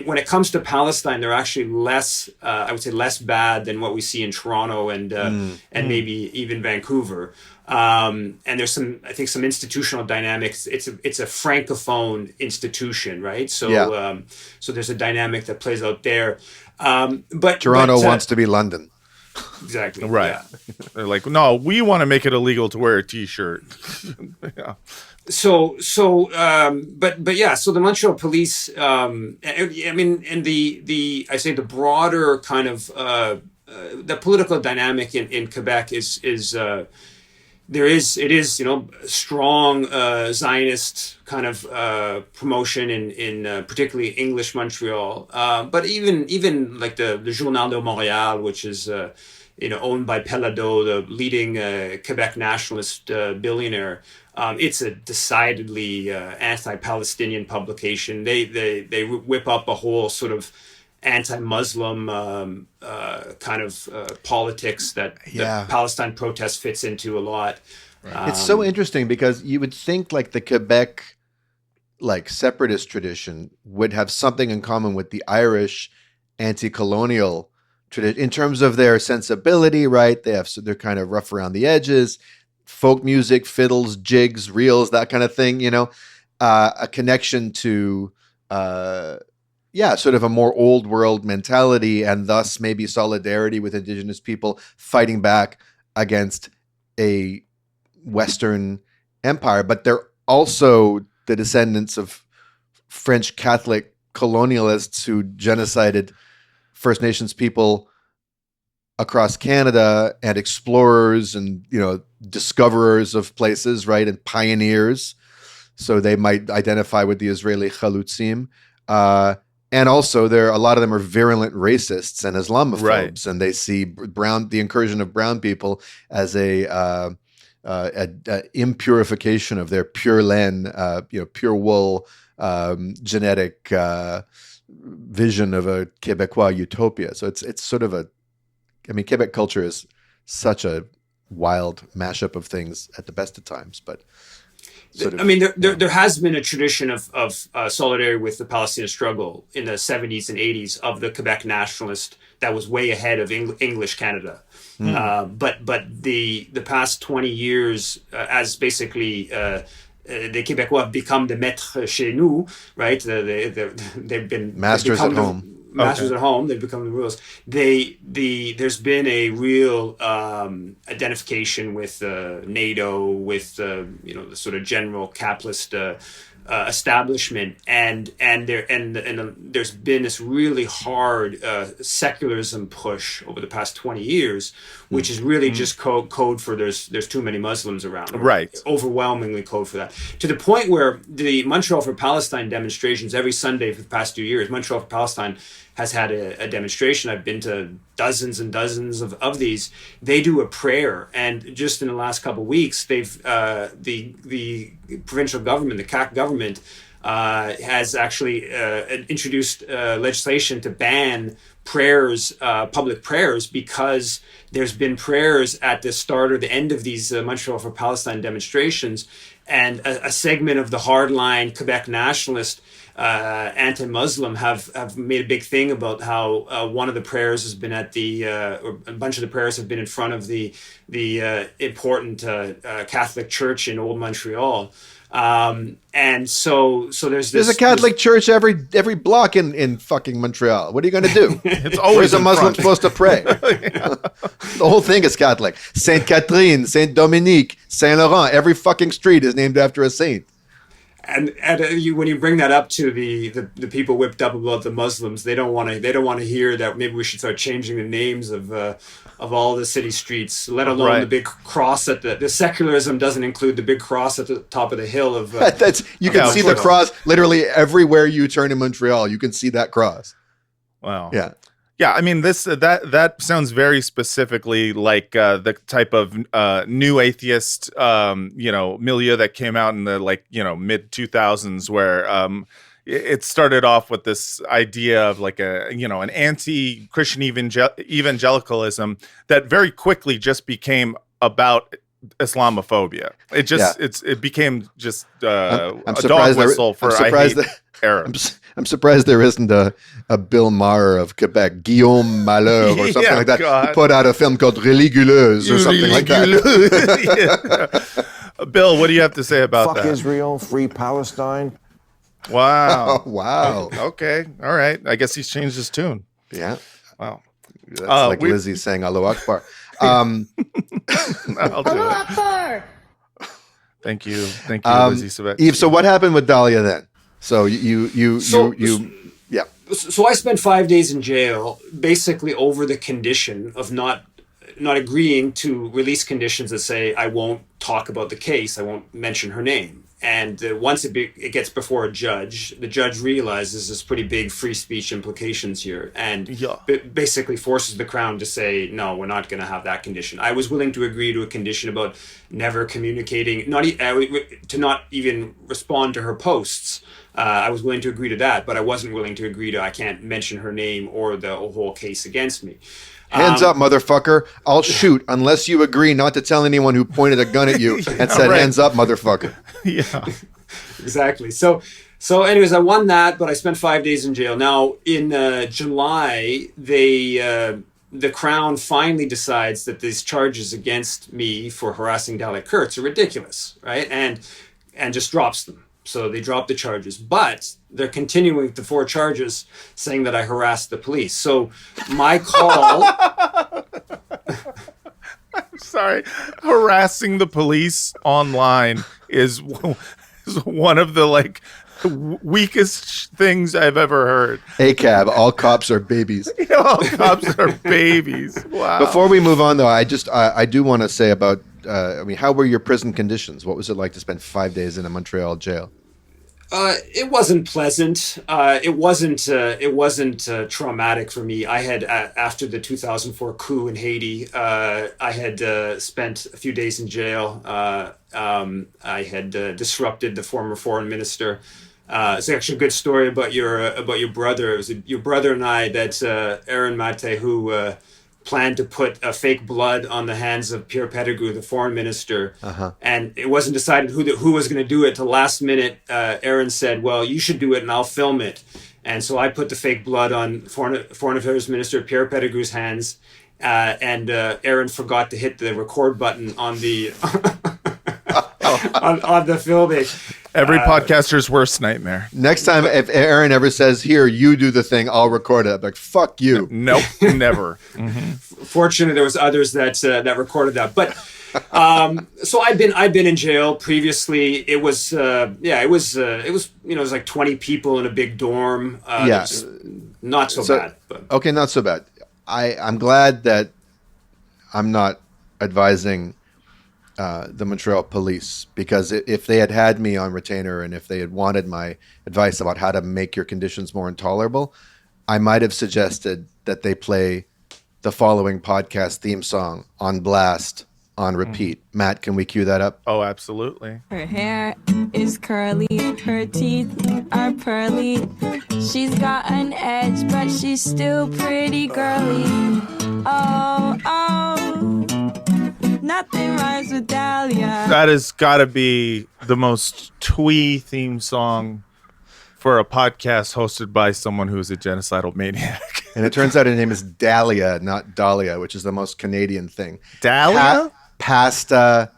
When it comes to Palestine, they're actually less, I would say, less bad than what we see in Toronto and maybe even Vancouver. And there's some institutional dynamics. It's a francophone institution, right? So so there's a dynamic that plays out there. But Toronto wants to be London. Exactly. Right. Yeah. They're like, no, we want to make it illegal to wear a T-shirt. Yeah. So the Montreal police, the broader kind of, the political dynamic in Quebec is strong Zionist kind of promotion in particularly English Montreal, but even like the Journal de Montréal, which is owned by Pellado, the leading Quebec nationalist billionaire. It's a decidedly anti-Palestinian publication. They whip up a whole sort of anti-Muslim kind of politics that the Palestine protest fits into a lot. Right. It's so interesting because you would think like the Quebec like separatist tradition would have something in common with the Irish anti-colonial tradition in terms of their sensibility, right? They're kind of rough around the edges. Folk music, fiddles, jigs, reels, that kind of thing, a connection to, sort of a more old world mentality and thus maybe solidarity with Indigenous people fighting back against a Western empire. But they're also the descendants of French Catholic colonialists who genocided First Nations people across Canada and explorers and, discoverers of places, right? And pioneers. So they might identify with the Israeli Chalutzim. And also a lot of them are virulent racists and Islamophobes. Right. And they see the incursion of brown people as a impurification of their pure laine, pure wool, genetic vision of a Quebecois utopia. So it's sort of Quebec culture is such a wild mashup of things at the best of times, but there has been a tradition of solidarity with the Palestinian struggle in the 70s and 80s of the Quebec nationalist that was way ahead of English Canada. But the past 20 years, as basically the Québécois have become the maîtres chez nous, right? They've been masters at home. Masters at home, they've become the rules. There's been a real identification with NATO, with the sort of general capitalist establishment, and there's been this really hard secularism push over the past 20 years, which is really just code for there's too many Muslims around. Right. Overwhelmingly code for that. To the point where the Montreal for Palestine demonstrations every Sunday for the past 2 years, Montreal for Palestine has had a demonstration. I've been to dozens and dozens of these. They do a prayer, and just in the last couple of weeks, they've the provincial government, the CAC government, has actually introduced legislation to ban prayers, public prayers, because there's been prayers at the start or the end of these Montreal for Palestine demonstrations, and a segment of the hardline Quebec nationalist anti-Muslim have made a big thing about how one of the prayers has been at or a bunch of the prayers have been in front of the important Catholic church in Old Montreal. And so there's a Catholic church every block in fucking Montreal. What are you going to do? It's always Where's a in Muslim front. supposed to pray? The whole thing is Catholic. Saint Catherine, Saint Dominique, Saint Laurent. Every fucking street is named after a saint. And when you bring that up to the people whipped up about the Muslims, they don't want to hear that maybe we should start changing the names of all the city streets, let alone the big cross at the secularism doesn't include the big cross at the top of the hill of. You can see the cross literally everywhere you turn in Montreal. You can see that cross. Wow. Yeah. Yeah, I mean that sounds very specifically like the type of new atheist milieu that came out in the mid 2000s, where it started off with this idea of like an anti-Christian evangelicalism that very quickly just became about Islamophobia. It became just a dog whistle for Arabs. I'm surprised there isn't a Bill Maher of Quebec, Guillaume Malheur or something like that, who put out a film called Religieuse or something like that. Bill, what do you have to say about that? Fuck Israel, free Palestine. Wow. Oh, wow. Okay. All right. I guess he's changed his tune. Yeah. Wow. That's like Lizzie saying Allahu Akbar. I'll do Allahu it. Akbar. Thank you, Lizzie Sabat. Yves, so what happened with Dahlia then? So So I spent 5 days in jail, basically over the condition of not agreeing to release conditions that say I won't talk about the case, I won't mention her name. And once it gets before a judge, the judge realizes there's pretty big free speech implications here, and basically forces the Crown to say, no, we're not going to have that condition. I was willing to agree to a condition about never communicating, to not even respond to her posts. I was willing to agree to that, but I wasn't willing to agree to I can't mention her name or the whole case against me. Hands up, motherfucker. I'll shoot unless you agree not to tell anyone who pointed a gun at you and said, hands up, motherfucker. Yeah. Exactly. So anyways, I won that, but I spent 5 days in jail. Now, in July, the Crown finally decides that these charges against me for harassing Dahlia Kirk are ridiculous, right? And just drops them. So they dropped the charges, but they're continuing with the 4 charges saying that I harassed the police. So my call... Sorry. Harassing the police online is one of the weakest things I've ever heard. ACAB, all cops are babies. All cops are babies. Wow. Before we move on, though, I do want to say about, how were your prison conditions? What was it like to spend 5 days in a Montreal jail? It wasn't pleasant. It wasn't traumatic for me. I had, after the 2004 coup in Haiti, I had spent a few days in jail. I had disrupted the former foreign minister. It's actually a good story about your brother. It was your brother and I, that Aaron Mate, who planned to put fake blood on the hands of Pierre Pettigrew, the foreign minister. And it wasn't decided who was going to do it till last minute. Aaron said, well, you should do it and I'll film it. And so I put the fake blood on foreign affairs minister Pierre Pettigrew's hands. And Aaron forgot to hit the record button on the... on the filming. Every podcaster's worst nightmare. Next time, if Aaron ever says, "Here, you do the thing, I'll record it," I'm like, "Fuck you." Nope, never. Fortunately, there was others that recorded that. But so I've been in jail previously. It was it was like 20 people in a big dorm. It's not so bad. But. Okay, not so bad. I'm glad that I'm not advising the Montreal police, because if they had me on retainer and if they had wanted my advice about how to make your conditions more intolerable, I might have suggested that they play the following podcast theme song on blast on repeat. Matt, can we cue that up? Oh, absolutely. Her hair is curly, her teeth are pearly. She's got an edge, but she's still pretty girly. Oh, nothing rhymes with Dahlia. That has got to be the most twee theme song for a podcast hosted by someone who's a genocidal maniac. And it turns out her name is Dahlia, not Dahlia, which is the most Canadian thing. Dahlia? Pasta,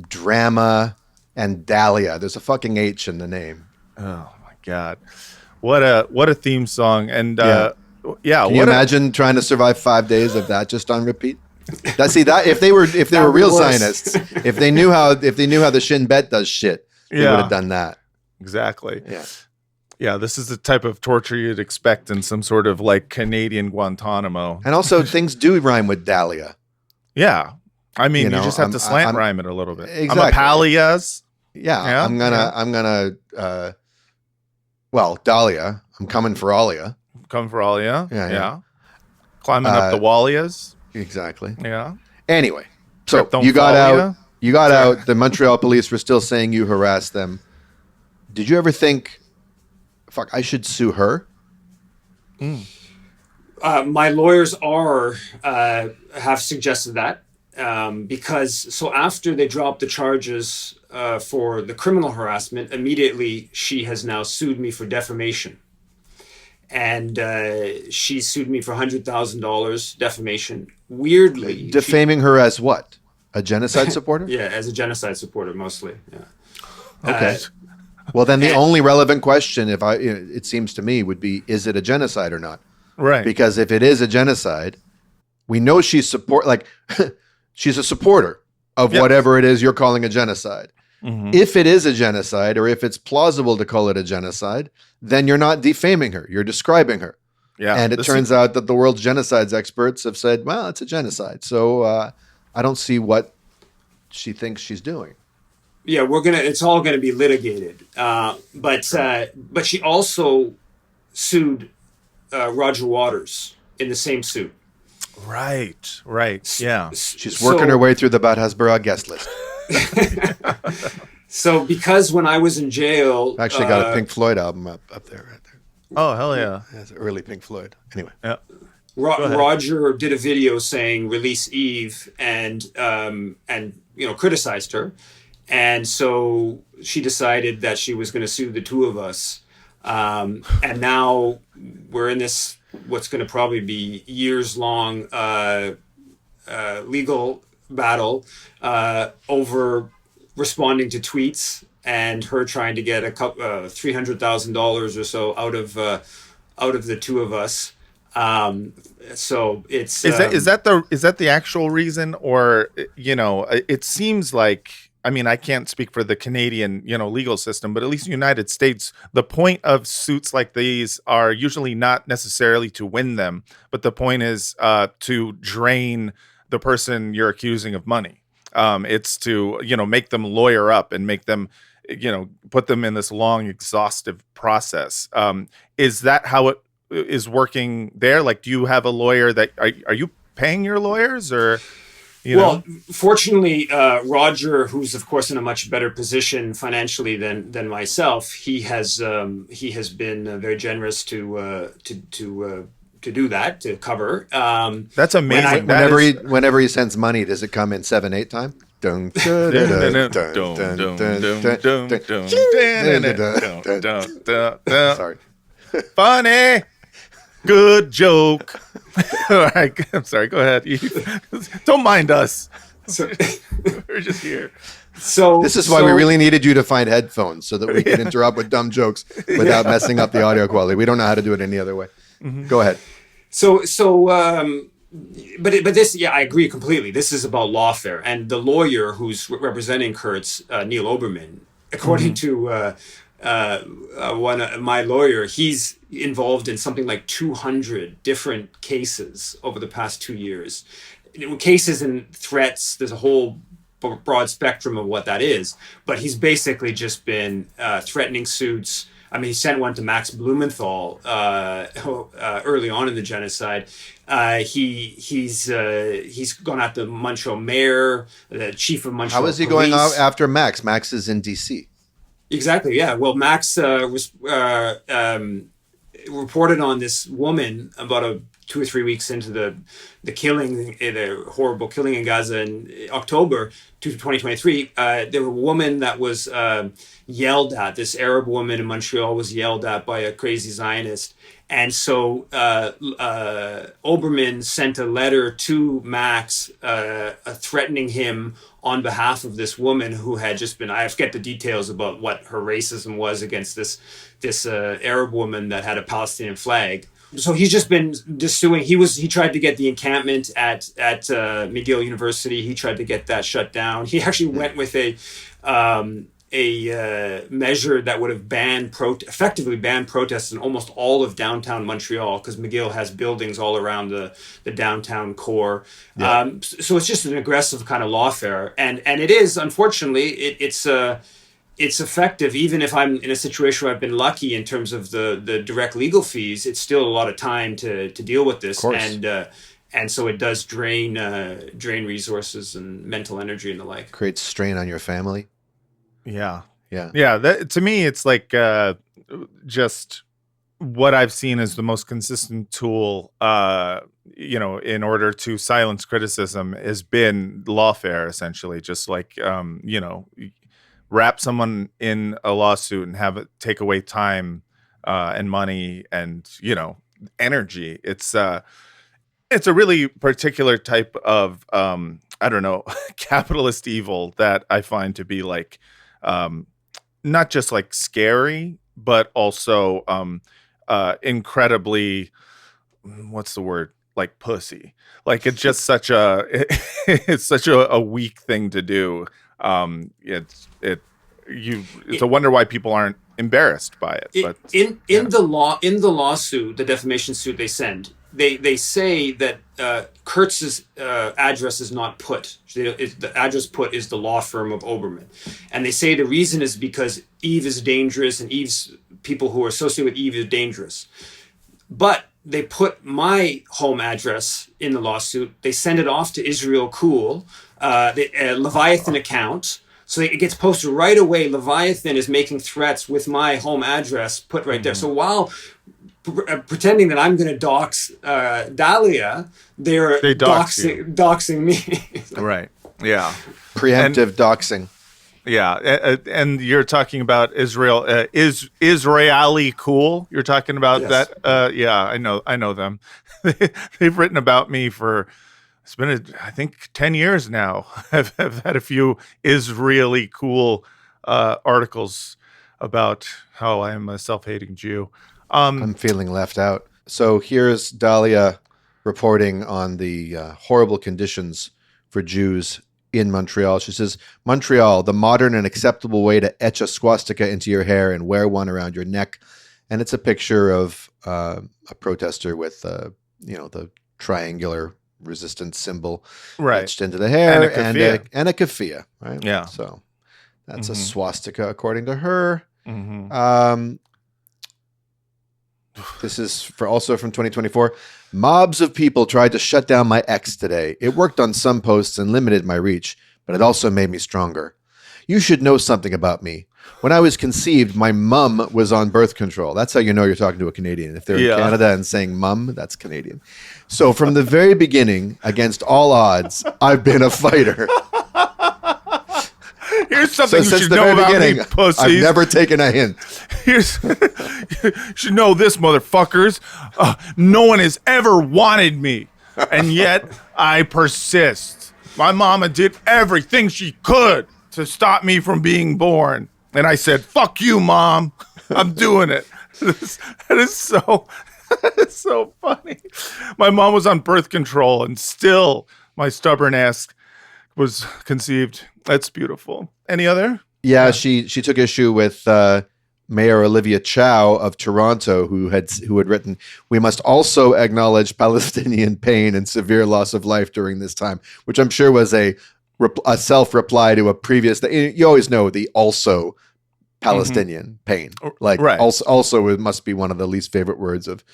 drama, and Dahlia. There's a fucking H in the name. Oh my God. What a theme song. And Can you imagine trying to survive 5 days of that just on repeat? That if they were real scientists, if they knew how the Shin Bet does shit, they would have done that. Exactly. Yeah. Yeah, this is the type of torture you'd expect in some sort of like Canadian Guantanamo. And also things do rhyme with Dahlia. Yeah. I mean, you just have to slant rhyme it a little bit. Exactly. I'm a Palias. Yeah. I'm gonna Dahlia. I'm coming for all of you. Come for all ya. Yeah. Climbing up the Wallias. Exactly. Yeah. Anyway, so Don't you got follow out. You got out. The Montreal police were still saying you harassed them. Did you ever think, fuck, I should sue her? My lawyers have suggested that because after they dropped the charges for the criminal harassment, immediately she has now sued me for defamation. And she sued me for $100,000 defamation. Weirdly, Defaming her as what? A genocide supporter? Yeah, as a genocide supporter mostly. Yeah. Okay. Well, then the only relevant question, it seems to me, would be: is it a genocide or not? Right. Because if it is a genocide, we know she's she's a supporter of whatever it is you're calling a genocide. Mm-hmm. If it is a genocide, or if it's plausible to call it a genocide, then you're not defaming her. You're describing her. Yeah. And it turns out that the world's genocides experts have said, well, it's a genocide. So I don't see what she thinks she's doing. Yeah, it's all gonna be litigated. But she also sued Roger Waters in the same suit. Right. Yeah. She's working her way through the Bad Hasbara guest list. So because when I was in jail, I actually got a Pink Floyd album up there, right there. Oh, hell yeah. It's early Pink Floyd. Anyway. Yeah. Roger did a video saying release Eve and criticized her. And so she decided that she was going to sue the two of us. And now we're in this, what's going to probably be years long legal battle over responding to tweets and her trying to get $300,000 or so out of the two of us. So it's is that the actual reason, or it seems like, I mean, I can't speak for the Canadian, legal system, but at least in the United States, the point of suits like these are usually not necessarily to win them, but the point is to drain the person you're accusing of money. It's to, make them lawyer up and make them, put them in this long, exhaustive process. Is that how it is working there? Like, do you have a lawyer that are you paying your lawyers, or? Well, fortunately, Roger, who's of course in a much better position financially than myself, he has been very generous to do that, to cover. That's amazing. Whenever he sends money, does it come in 7/8 time? Sorry. Funny. Good joke. All right, I'm sorry. Go ahead. Don't mind us. So, We're just here. This is why we really needed you to find headphones so that we could interrupt with dumb jokes without messing up the audio quality. We don't know how to do it any other way. Go ahead. But this, I agree completely. This is about lawfare, and the lawyer who's representing Kurtz, Neil Oberman, according to my lawyer, he's involved in something like 200 different cases over the past 2 years. Cases and threats. There's a whole broad spectrum of what that is, but he's basically just been threatening suits. I mean, he sent one to Max Blumenthal early on in the genocide. He's gone after the Montreal mayor, the chief of Montreal. How is he police. going after Max? Max is in D.C. Exactly. Yeah. Well, Max was reported on this woman about 2 or 3 weeks into the killing, the horrible killing in Gaza in October 2023. There was a woman that was yelled at. This Arab woman in Montreal was yelled at by a crazy Zionist. And so Oberman sent a letter to Max threatening him on behalf of this woman who had just been, I forget the details about what her racism was against this Arab woman that had a Palestinian flag. So he's just been suing. He tried to get the encampment at McGill University. He tried to get that shut down. He actually went with a measure that would have effectively banned protests in almost all of downtown Montreal, because McGill has buildings all around the downtown core. Yeah. So it's just an aggressive kind of lawfare, and it is, unfortunately, it's effective. Even if I'm in a situation where I've been lucky in terms of the direct legal fees, it's still a lot of time to deal with this, and so it does drain resources and mental energy and the like. Creates strain on your family. Yeah. To me, it's like just what I've seen as the most consistent tool, in order to silence criticism has been lawfare, essentially. Just like, wrap someone in a lawsuit and have it take away time and money and, energy. It's a really particular type of, capitalist evil that I find to be like, not just like scary, but also incredibly, what's the word? Like pussy. Like it's just such a weak thing to do. It's a wonder why people aren't embarrassed by it. But the lawsuit, the defamation suit they say that Kurtz's address is not put. The address put is the law firm of Oberman. And they say the reason is because Yves is dangerous and people who are associated with Yves is dangerous. But they put my home address in the lawsuit. They send it off to Israel Cool, Leviathan account. So it gets posted right away. Leviathan is making threats with my home address put right there. So while pretending that I'm going to dox Dahlia, they're doxing me. Right. Yeah. Preemptive doxing. Yeah. And you're talking about Israel. Is Israeli Cool? You're talking about that? Yeah, I know them. They've written about me for, it's been, I think, 10 years now. I've had a few Israeli Cool articles about how I am a self-hating Jew. I'm feeling left out. So here's Dahlia reporting on the horrible conditions for Jews in Montreal. She says, Montreal, the modern and acceptable way to etch a swastika into your hair and wear one around your neck. And it's a picture of a protester with, the triangular resistance symbol etched into the hair and a keffiyeh, right? Yeah. So that's a swastika according to her. This is also from 2024. Mobs of people tried to shut down my ex today. It worked on some posts and limited my reach, but it also made me stronger. You should know something about me. When I was conceived, my mum was on birth control. That's how you know you're talking to a Canadian. If they're in Canada and saying mum, that's Canadian. So from the very beginning, against all odds, I've been a fighter. Here's something you should know about me, pussies. I've never taken a hint. You should know this, motherfuckers. No one has ever wanted me, and yet I persist. My mama did everything she could to stop me from being born. And I said, fuck you, Mom. I'm doing it. That is so funny. My mom was on birth control and still my stubborn ass was conceived. That's beautiful. Any other? Yeah, she took issue with Mayor Olivia Chow of Toronto, who had written, "We must also acknowledge Palestinian pain and severe loss of life during this time," which I'm sure was a self-reply to a previous. You always know the also Palestinian pain, like right. Also it must be one of the least favorite words of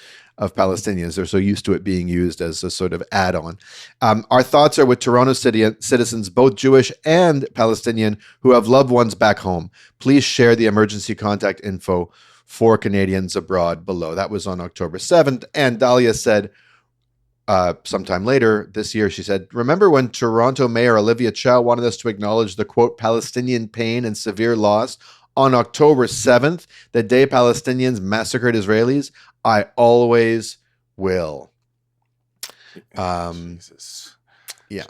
Palestinians. They're so used to it being used as a sort of add-on. Our thoughts are with Toronto citizens, both Jewish and Palestinian, who have loved ones back home. Please share the emergency contact info for Canadians abroad below. That was on October 7th. And Dahlia said, sometime later this year, she said, "Remember when Toronto Mayor Olivia Chow wanted us to acknowledge the, quote, Palestinian pain and severe loss on October 7th, the day Palestinians massacred Israelis? I always will." Jesus. Yeah.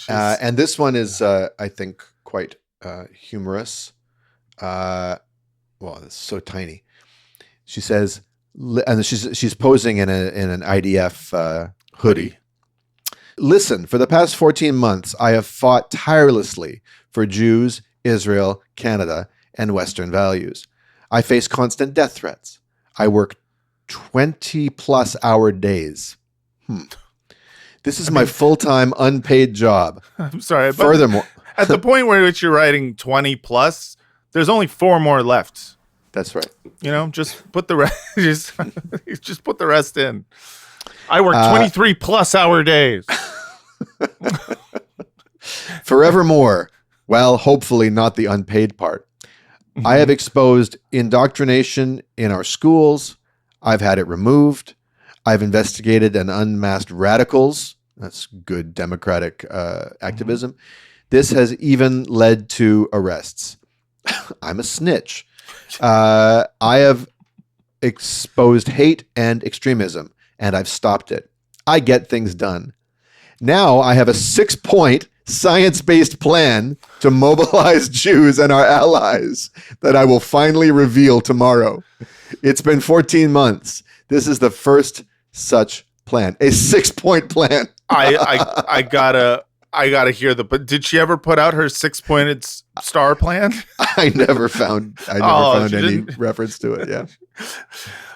And this one is, I think, quite humorous. Well, it's so tiny. She says, and she's posing in an IDF hoodie. "Listen, for the past 14 months, I have fought tirelessly for Jews, Israel, Canada, and Western values. I face constant death threats. I work 20-plus hour days. This is my full-time unpaid job. I'm sorry. But Furthermore, at the point where which you're writing 20 plus, there's only 4 more left. that's right. You know, just put the rest. Just put the rest in. I work 23 plus hour days. Forevermore. Well, hopefully not the unpaid part. I have exposed indoctrination in our schools. I've had it removed. I've investigated and unmasked radicals. That's good democratic activism. This has even led to arrests. I'm a snitch. I have exposed hate and extremism, and I've stopped it. I get things done. Now I have a 6-point science-based plan to mobilize Jews and our allies that I will finally reveal tomorrow. It's been 14 months. This is the first such plan. A 6-point plan. I gotta hear but did she ever put out her 6-pointed star plan? I never found any reference to it. Yeah.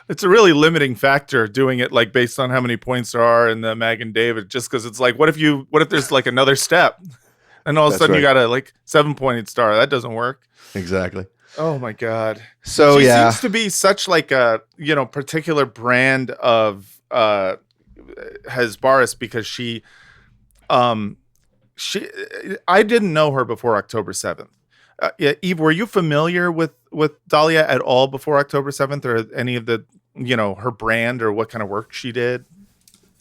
It's a really limiting factor doing it like based on how many points there are in the Mag and David, just because it's like, what if there's like another step and all of a sudden you got a like 7-pointed star? That doesn't work. Exactly. Oh my God. So she yeah, seems to be such like a, particular brand of Hasbaris because I didn't know her before October 7th. Yves, were you familiar with Dahlia at all before October 7th or any of the, her brand or what kind of work she did?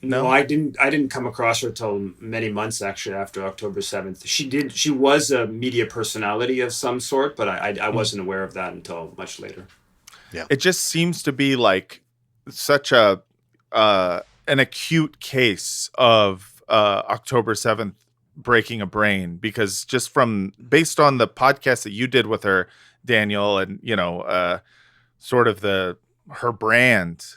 No, I didn't come across her till many months actually after October 7th. She was a media personality of some sort, but I wasn't aware of that until much later. Yeah. It just seems to be like such an acute case of October 7th breaking a brain, because just based on the podcast that you did with her, Daniel, and sort of her brand,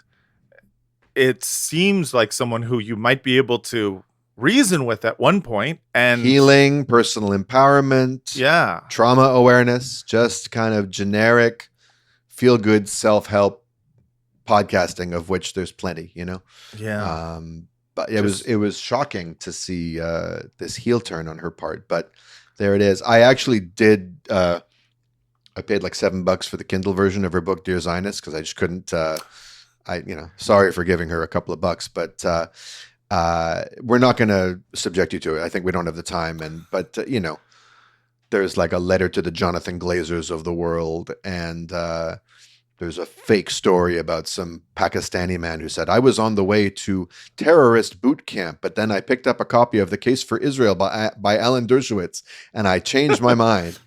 it seems like someone who you might be able to reason with at one point, and healing, personal empowerment, trauma awareness, just kind of generic feel good self-help podcasting, of which there's plenty, But it was shocking to see this heel turn on her part. But there it is. I actually did. I paid like $7 for the Kindle version of her book, Dear Zionist, because I just couldn't. Sorry for giving her a couple of bucks, but we're not going to subject you to it. I think we don't have the time. But there's like a letter to the Jonathan Glazers of the world, and there's a fake story about some Pakistani man who said, "I was on the way to terrorist boot camp, but then I picked up a copy of The Case for Israel by Alan Dershowitz, and I changed my mind."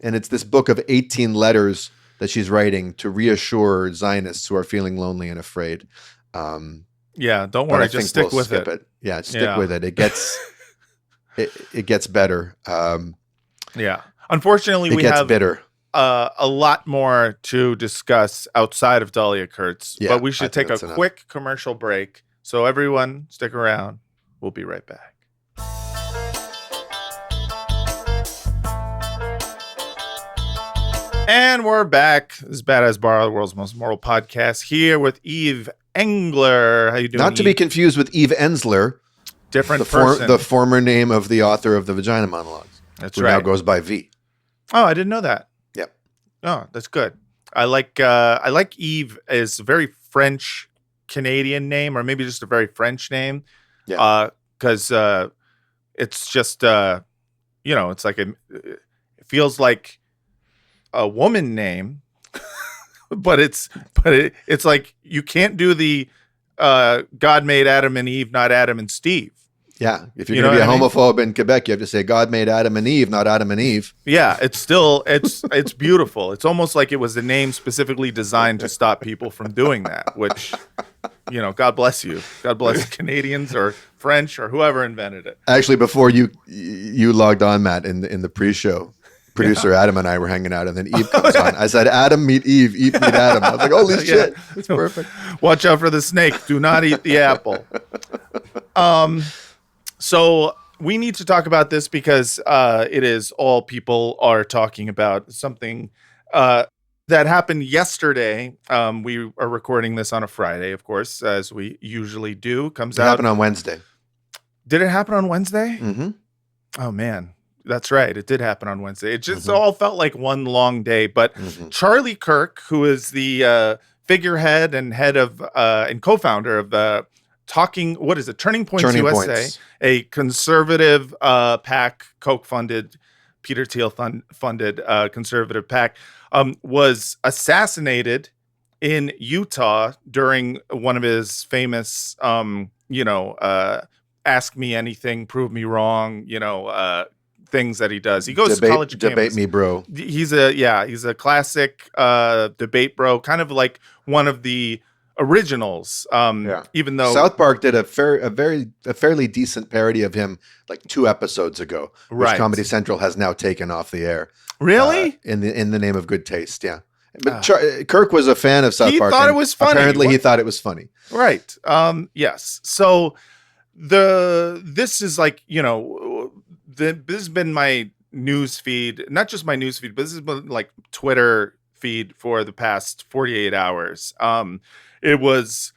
And it's this book of 18 letters that she's writing to reassure Zionists who are feeling lonely and afraid. Don't worry, just stick with it. Yeah, stick with it. It gets it gets better. Yeah. Unfortunately, It we gets have bitter. a lot more to discuss outside of Dahlia Kurtz, Yeah, but we I should think take a that's enough. quick commercial break. So everyone, stick around. We'll be right back. And we're back. This is Bad Hasbara, the world's most moral podcast, here with Yves Engler. How you doing? Not to be Yves? confused with Yves Engler, Different person. the former name of the author of the Vagina Monologues. That's who right. now goes by V. Oh, I didn't know that. Yep. Oh, that's good. I like Yves as a very French Canadian name, or maybe just a very French name. Yeah. Because it's just it's like it feels like a woman name, but it's like you can't do the God made Adam and Eve, not Adam and Steve. Yeah. If you're You going know to be a what I mean? homophobe in Quebec, you have to say God made Adam and Eve, not Adam and Eve. Yeah, it's still it's beautiful. It's almost like it was a name specifically designed to stop people from doing that, which God bless you. God bless Canadians or French or whoever invented it. Actually, before you logged on, Matt, in the pre-show, producer Adam and I were hanging out, and then Eve comes on. I said, Adam meet Eve, Eve meet Adam. I was like, holy shit, it's perfect. Watch out for the snake. Do not eat the apple. So we need to talk about this because it is all people are talking about. Something that happened yesterday. We are recording this on a Friday, of course, as we usually do. It happened on Wednesday. Did it happen on Wednesday? Mm-hmm. Oh, man. That's right. It did happen on Wednesday. It just all felt like one long day. But Charlie Kirk, who is the figurehead and head of and co-founder of the Turning Points USA, Points. a conservative PAC, Koch-funded, Peter Thiel funded conservative PAC, was assassinated in Utah during one of his famous, ask me anything, prove me wrong, things that he does. He goes to college debate campus. me, bro. He's a classic debate bro, kind of like one of the originals. Even though South Park did a fairly decent parody of him like 2 episodes ago, which Right. Comedy Central has now taken off the air. really, In the name of good taste, yeah. But Kirk was a fan of South He Park. thought and it was funny. Apparently, he What? thought it was funny. right? Yes. So this is like this has been my news feed, not just my news feed, but this has been like Twitter feed for the past 48 hours. It was,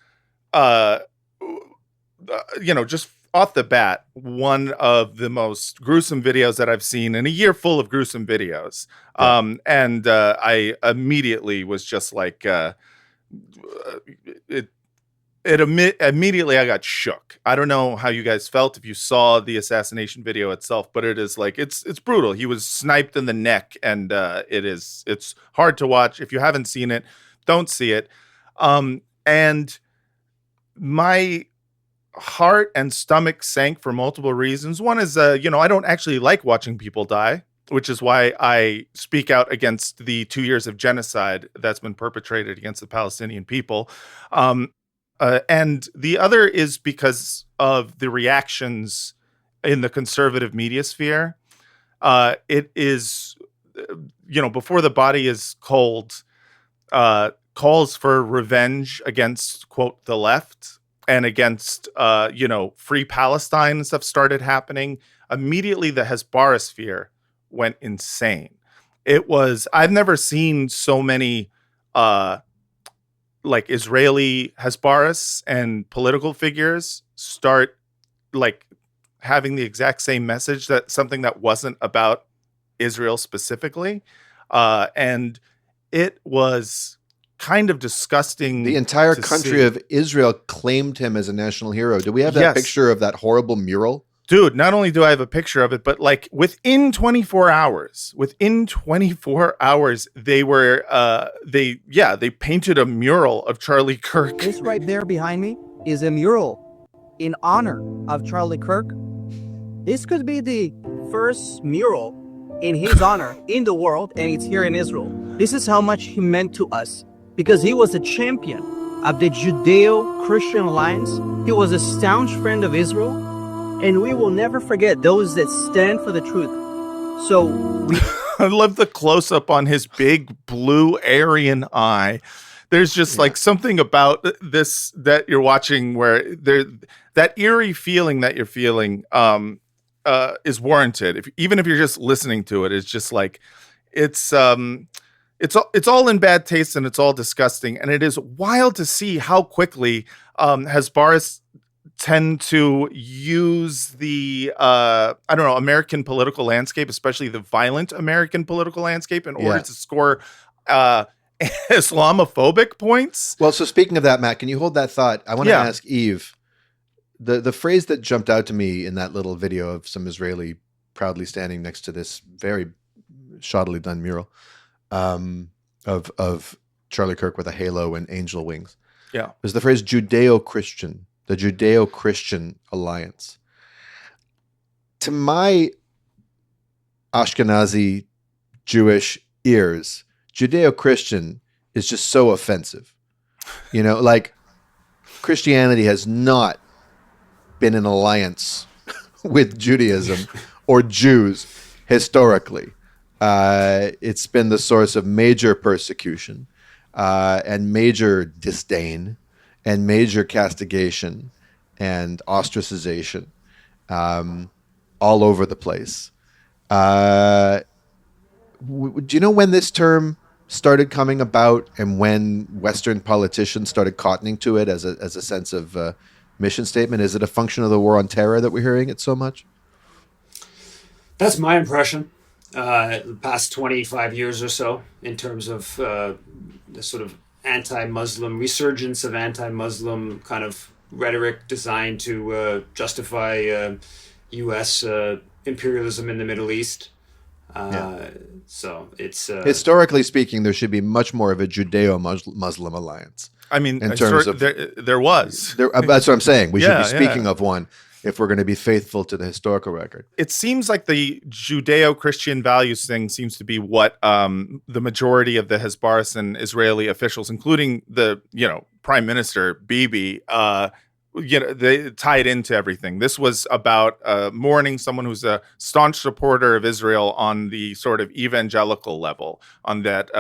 just off the bat, one of the most gruesome videos that I've seen in a year full of gruesome videos. And I immediately was just like, immediately I got shook. I don't know how you guys felt if you saw the assassination video itself, but it is like it's brutal. He was sniped in the neck, and it's hard to watch. If you haven't seen it, don't see it. And my heart and stomach sank for multiple reasons. One is I don't actually like watching people die, which is why I speak out against the 2 years of genocide that's been perpetrated against the Palestinian people. And the other is because of the reactions in the conservative media sphere. It is, before the body is cold, calls for revenge against, quote, the left and against, free Palestine and stuff started happening. Immediately, the Hasbara sphere went insane. I've never seen so many, like Israeli Hasbaras and political figures start like having the exact same message, that something that wasn't about Israel specifically. And it was kind of disgusting. The entire to country see. of Israel claimed him as a national hero. Do we have that Yes. picture of that horrible mural? Dude, not only do I have a picture of it, but like within 24 hours, they were, they painted a mural of Charlie Kirk. This right there behind me is a mural in honor of Charlie Kirk. This could be the first mural in his honor in the world, and it's here in Israel. This is how much he meant to us, because he was a champion of the Judeo-Christian alliance. He was a staunch friend of Israel, and we will never forget those that stand for the truth. So we I love the close up on his big blue Aryan eye. There's just like something about this that you're watching where that eerie feeling that you're feeling is warranted. Even if you're just listening to it, it's just like it's all in bad taste and it's all disgusting. And it is wild to see how quickly Hasbaras tend to use the American political landscape, especially the violent American political landscape, in order to score Islamophobic points. Well, so speaking of that, Matt, can you hold that thought? I want to ask Yves, the phrase that jumped out to me in that little video of some Israeli proudly standing next to this very shoddily done mural of Charlie Kirk with a halo and angel wings. Yeah. Was the phrase Judeo-Christian, the Judeo-Christian alliance. To my Ashkenazi Jewish ears, Judeo-Christian is just so offensive. You know, like Christianity has not been in alliance with Judaism or Jews historically. It's been the source of major persecution and major disdain and major castigation and ostracization all over the place. Do you know when this term started coming about and when Western politicians started cottoning to it as a sense of mission statement? Is it a function of the war on terror that we're hearing it so much? That's my impression. The past 25 years or so, in terms of the sort of anti-Muslim resurgence of anti-Muslim kind of rhetoric designed to justify U.S. imperialism in the Middle East. So it's historically speaking, there should be much more of a Judeo-Muslim alliance. I mean, in terms of there was. That's what I'm saying. We should be speaking of one if we're going to be faithful to the historical record. It seems like the Judeo-Christian values thing seems to be what the majority of the Hasbaras and Israeli officials, including the Prime Minister Bibi, they tied into everything. This was about mourning someone who's a staunch supporter of Israel on the sort of evangelical level, on that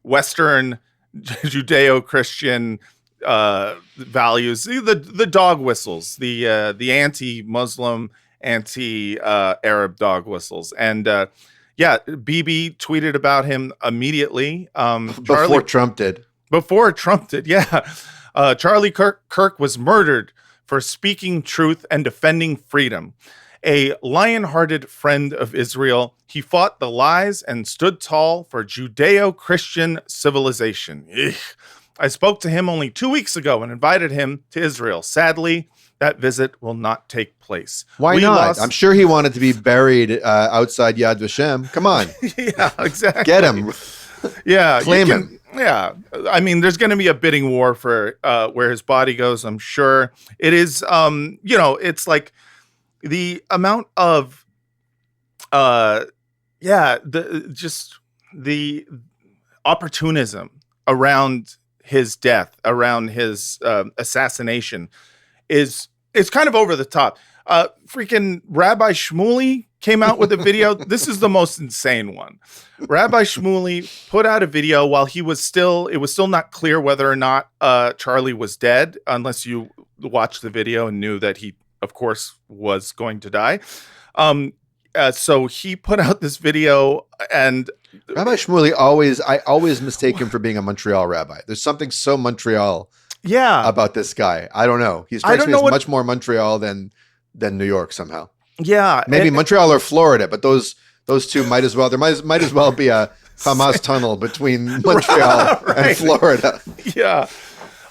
Western Judeo-Christian values, the dog whistles, the anti-Muslim, anti-Arab dog whistles, and Bibi tweeted about him immediately. Before Trump did. Charlie Kirk was murdered for speaking truth and defending freedom. A lion-hearted friend of Israel, he fought the lies and stood tall for Judeo-Christian civilization. I spoke to him only 2 weeks ago and invited him to Israel. Sadly, that visit will not take place. Why not? I'm sure he wanted to be buried outside Yad Vashem. Come on. Yeah, exactly. Get him. Yeah. Claim him. Yeah. I mean, there's going to be a bidding war for where his body goes, I'm sure. It is, it's like the amount of, the opportunism around his death, around his assassination it's kind of over the top. Freaking Rabbi Shmuley came out with a video. This is the most insane one. Rabbi Shmuley put out a video while it was still not clear whether or not Charlie was dead, unless you watched the video and knew that he, of course, was going to die. So he put out this video, and Rabbi Shmuley I always mistake him for being a Montreal rabbi. There's something so Montreal about this guy. I don't know. He strikes me as much more Montreal than New York somehow. Yeah. Maybe Montreal or Florida, but those two might as well be a Hamas tunnel between Montreal and Florida. Yeah.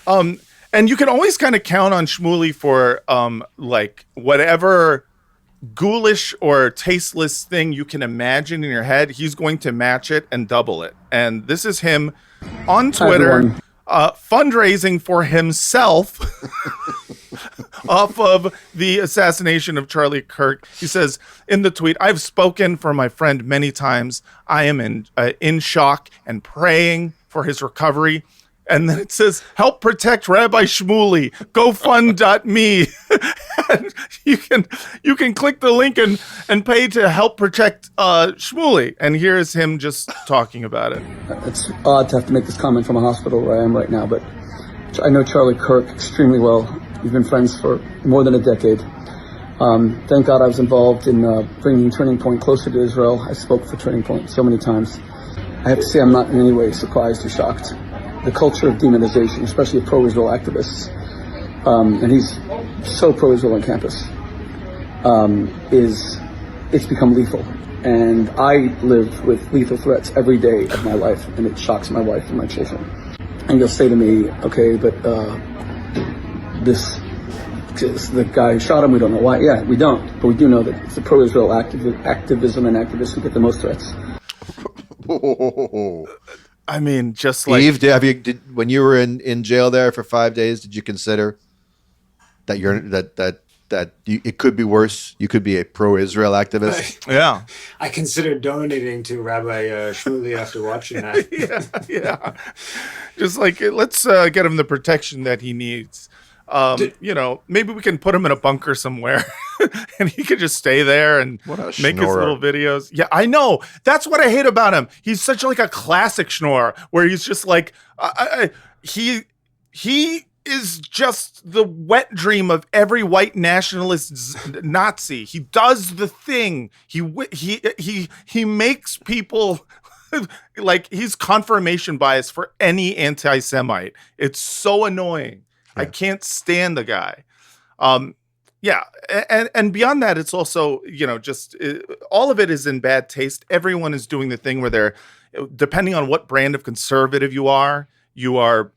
And you can always kind of count on Shmuley for like whatever ghoulish or tasteless thing you can imagine in your head, he's going to match it and double it. And this is him on Twitter fundraising for himself off of the assassination of Charlie Kirk. He says in the tweet, "I've spoken for my friend many times. I am in shock and praying for his recovery. And then it says, help protect Rabbi Shmuley, gofund.me. And you can click the link and pay to help protect Shmuley. And here's him just talking about it. It's odd to have to make this comment from a hospital where I am right now, but I know Charlie Kirk extremely well. We've been friends for more than a decade. Thank God I was involved in bringing Turning Point closer to Israel. I spoke for Turning Point so many times. I have to say I'm not in any way surprised or shocked. The culture of demonization, especially of pro-Israel activists, and he's so pro-Israel on campus, it's become lethal. And I live with lethal threats every day of my life, and it shocks my wife and my children. And you'll say to me, okay, but the guy who shot him, we don't know why. Yeah, we don't, but we do know that it's the pro-Israel activism and activists who get the most threats. I mean, just like Yves, when you were in jail there for 5 days, did you consider that it could be worse? You could be a pro-Israel activist. yeah, I considered donating to Rabbi Shmuley after watching that. yeah. Just like let's get him the protection that he needs. Maybe we can put him in a bunker somewhere and he could just stay there and make his little videos. Yeah, I know. That's what I hate about him. He's such like a classic schnorr where he's just like, he is just the wet dream of every white nationalist Nazi. He does the thing. He makes people like he's confirmation bias for any anti-Semite. It's so annoying. I can't stand the guy. And beyond that, it's also, all of it is in bad taste. Everyone is doing the thing where they're, depending on what brand of conservative you are, you're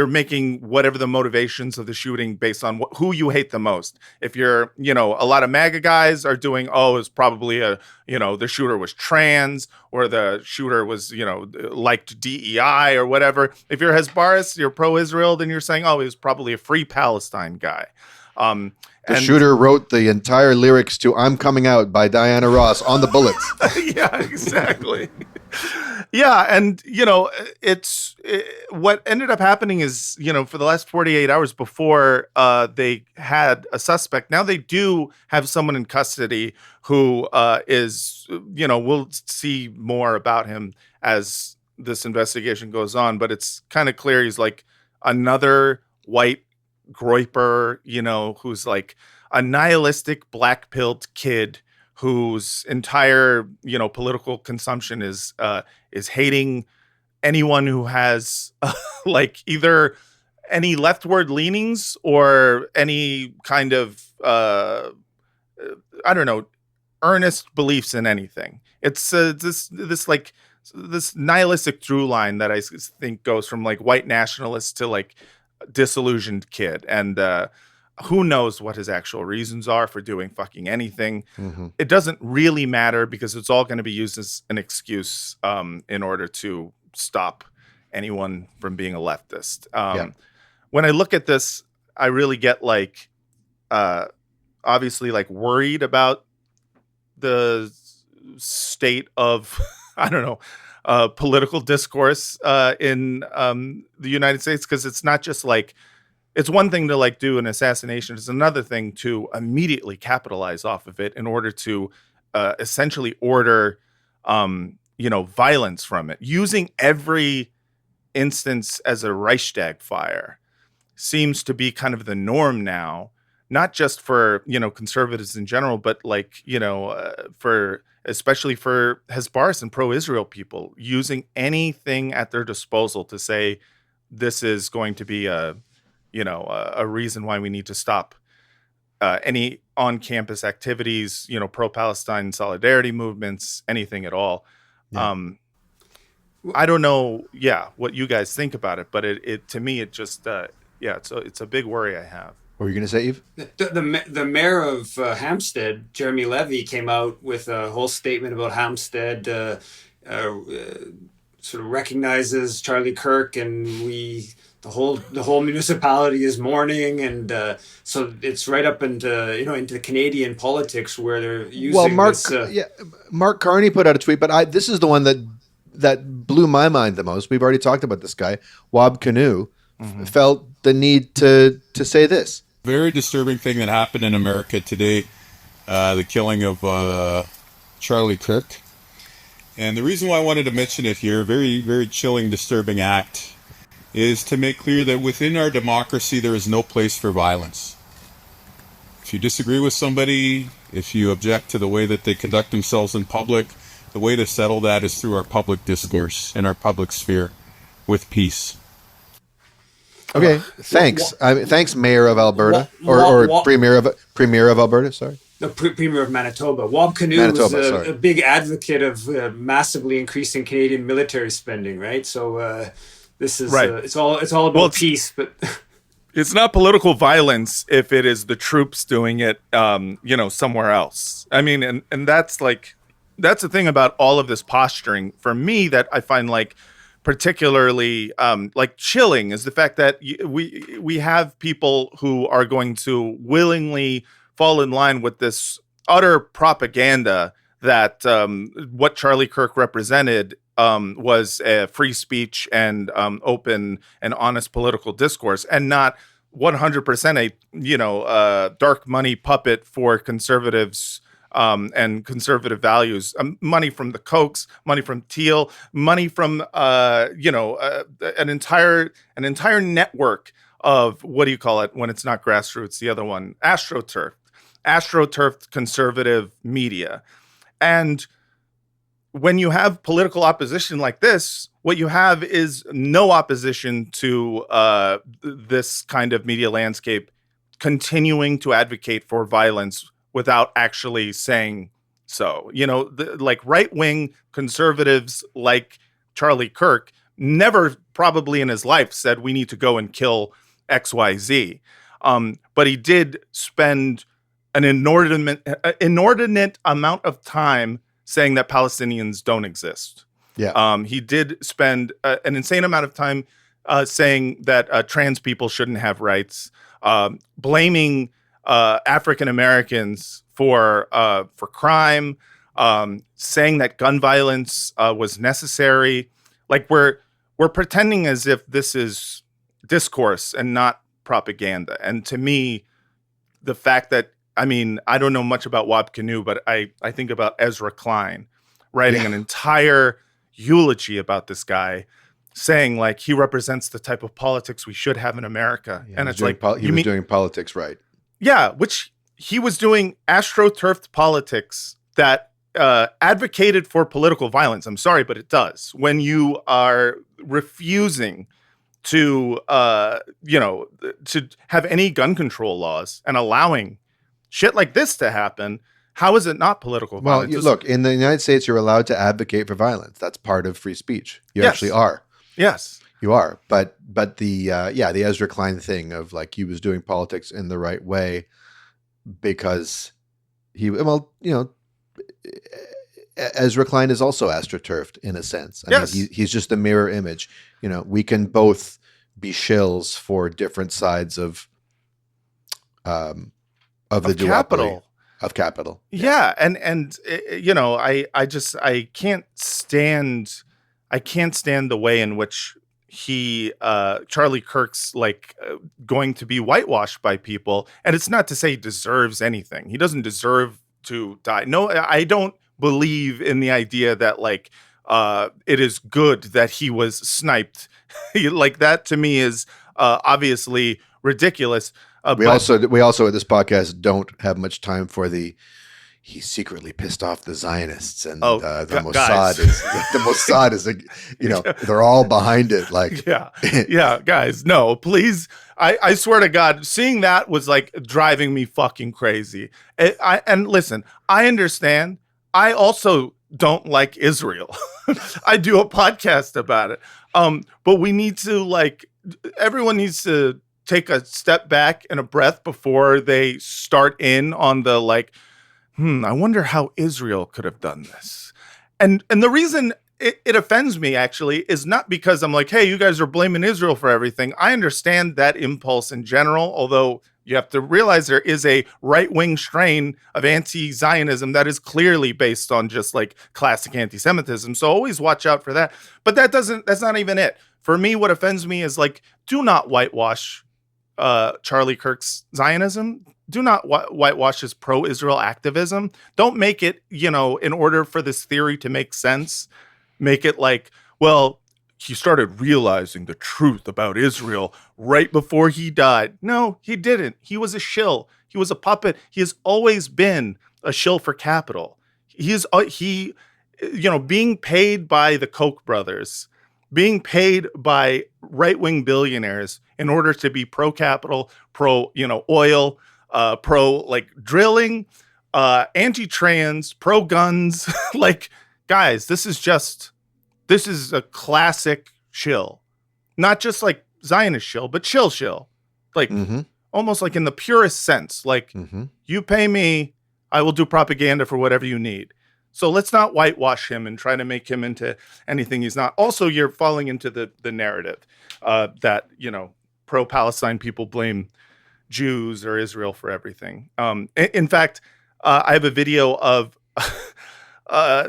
making whatever the motivations of the shooting based on who you hate the most. If you're, a lot of MAGA guys are doing, it's probably the shooter was trans or the shooter was, liked DEI or whatever. If you're Hasbaris, you're pro-Israel, then you're saying, he was probably a free Palestine guy. The shooter wrote the entire lyrics to "I'm Coming Out" by Diana Ross on the bullets. Yeah, exactly. Yeah, and what ended up happening is, for the last 48 hours before they had a suspect, now they do have someone in custody who is, we'll see more about him as this investigation goes on, but it's kind of clear he's like another white groiper, who's like a nihilistic black-pilled kid whose entire, political consumption is hating anyone who has like either any leftward leanings or any kind of earnest beliefs in anything. It's this nihilistic through line that I think goes from like white nationalists to like disillusioned kid, and who knows what his actual reasons are for doing fucking anything. Mm-hmm. It doesn't really matter because it's all going to be used as an excuse in order to stop anyone from being a leftist. When I look at this, I really get like obviously like worried about the state of political discourse in the United States, because it's not just like, it's one thing to like do an assassination. It's another thing to immediately capitalize off of it in order to essentially order, violence from it. Using every instance as a Reichstag fire seems to be kind of the norm now, not just for, conservatives in general, but like, especially for Hasbaris and pro-Israel people, using anything at their disposal to say this is going to be a reason why we need to stop any on-campus activities, pro-Palestine solidarity movements, anything at all. Yeah. I don't know, what you guys think about it, but it to me, it just, it's a big worry I have. What were you going to say, Yves? The mayor of Hampstead, Jeremy Levy, came out with a whole statement about Hampstead, sort of recognizes Charlie Kirk, and the whole municipality is mourning, and so it's right up into Canadian politics where they're using Mark Carney put out a tweet, but this is the one that that blew my mind the most, we've already talked about this guy, Wab Kinew, felt the need to say this. Very disturbing thing that happened in America today, the killing of Charlie Kirk. And the reason why I wanted to mention it here, very, very chilling, disturbing act, is to make clear that within our democracy there is no place for violence. If you disagree with somebody, if you object to the way that they conduct themselves in public, the way to settle that is through our public discourse and our public sphere with peace. Okay, thanks. Thanks, Mayor of Alberta, or Premier of Alberta. Sorry, the Premier of Manitoba. Wab Kinew was a big advocate of massively increasing Canadian military spending. Right, so this is right. It's all about peace, but. It's not political violence if it is the troops doing it, somewhere else. I mean, and that's the thing about all of this posturing for me that I find particularly chilling is the fact that we have people who are going to willingly fall in line with this utter propaganda that what Charlie Kirk represented was free speech and open and honest political discourse, and not 100% a dark money puppet for conservatives and conservative values. Money from the Kochs, money from Teal, money from an entire network of, what do you call it when it's not grassroots? The other one, astroturfed conservative media. And when you have political opposition like this, what you have is no opposition to this kind of media landscape continuing to advocate for violence without actually saying so. Right-wing conservatives like Charlie Kirk never probably in his life said we need to go and kill XYZ. But he did spend an inordinate amount of time saying that Palestinians don't exist. Yeah. He did spend an insane amount of time saying that trans people shouldn't have rights, blaming African Americans for crime, saying that gun violence was necessary. We're pretending as if this is discourse and not propaganda. And to me, the fact that, I don't know much about Wab Kinew, but I think about Ezra Klein writing an entire eulogy about this guy, saying he represents the type of politics we should have in America. Yeah, and it's he was doing politics right. Yeah, which he was doing astroturfed politics that advocated for political violence. I'm sorry, but it does. When you are refusing to have any gun control laws and allowing shit like this to happen, how is it not political violence? Well, look, in the United States, you're allowed to advocate for violence. That's part of free speech. You actually are. Yes. You are. But the Ezra Klein thing of he was doing politics in the right way because Ezra Klein is also astroturfed in a sense. I mean, he's just a mirror image. We can both be shills for different sides of the duopoly of capital. Yeah, and I can't stand the way in which Charlie Kirk's going to be whitewashed by people, and it's not to say he deserves anything. He doesn't deserve to die. No, I don't believe in the idea that it is good that he was sniped. That to me is obviously ridiculous. We also at this podcast don't have much time for he secretly pissed off the Zionists and the Mossad is they're all behind it. Yeah, guys, no, please. I swear to God, seeing that was driving me fucking crazy. And listen, I understand. I also don't like Israel. I do a podcast about it. But we need to everyone needs to take a step back and a breath before they start in on the I wonder how Israel could have done this. And the reason it offends me actually is not because I'm hey, you guys are blaming Israel for everything. I understand that impulse in general, although You have to realize there is a right-wing strain of anti-Zionism that is clearly based on just like classic anti-Semitism. So always watch out for that. But that's not even it. For me, what offends me is like, do not whitewash Charlie Kirk's Zionism. Do not whitewash his pro-Israel activism. Don't make it, in order for this theory to make sense, make it like, well, he started realizing the truth about Israel right before he died. No, he didn't. He was a shill. He was a puppet. He has always been a shill for capital. Being paid by the Koch brothers, being paid by right-wing billionaires in order to be pro-capital, oil, pro drilling, anti-trans, pro-guns. Like, guys, this is a classic shill, not just like Zionist shill, but shill, like almost like in the purest sense. Like, you pay me, I will do propaganda for whatever you need. So let's not whitewash him and try to make him into anything he's not. Also, you're falling into the narrative that, pro-Palestine people blame Jews or Israel for everything. In fact, I have a video of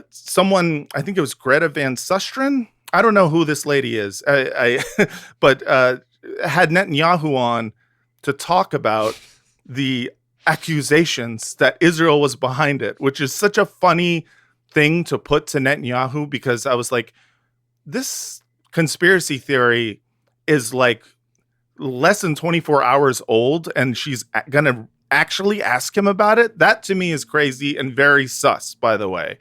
someone, I think it was Greta Van Susteren. I don't know who this lady is, but had Netanyahu on to talk about the accusations that Israel was behind it, which is such a funny thing to put to Netanyahu, because I was like, this conspiracy theory is like less than 24 hours old, and she's going to actually ask him about it. That to me is crazy and very sus, by the way.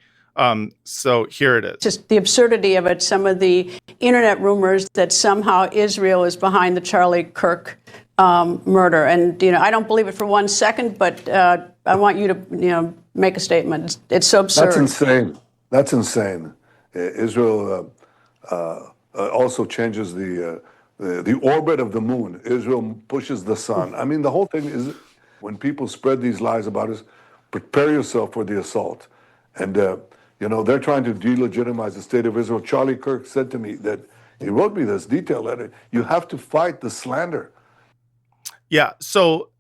So here it is. Just the absurdity of it, some of the internet rumors that somehow Israel is behind the Charlie Kirk murder. And, I don't believe it for 1 second, but I want you to, make a statement. It's so absurd. That's insane. Israel also changes the orbit of the moon. Israel pushes the sun. I mean, the whole thing is, when people spread these lies about us, prepare yourself for the assault. And, they're trying to delegitimize the state of Israel. Charlie Kirk said to me that, he wrote me this detailed letter, you have to fight the slander. Yeah, so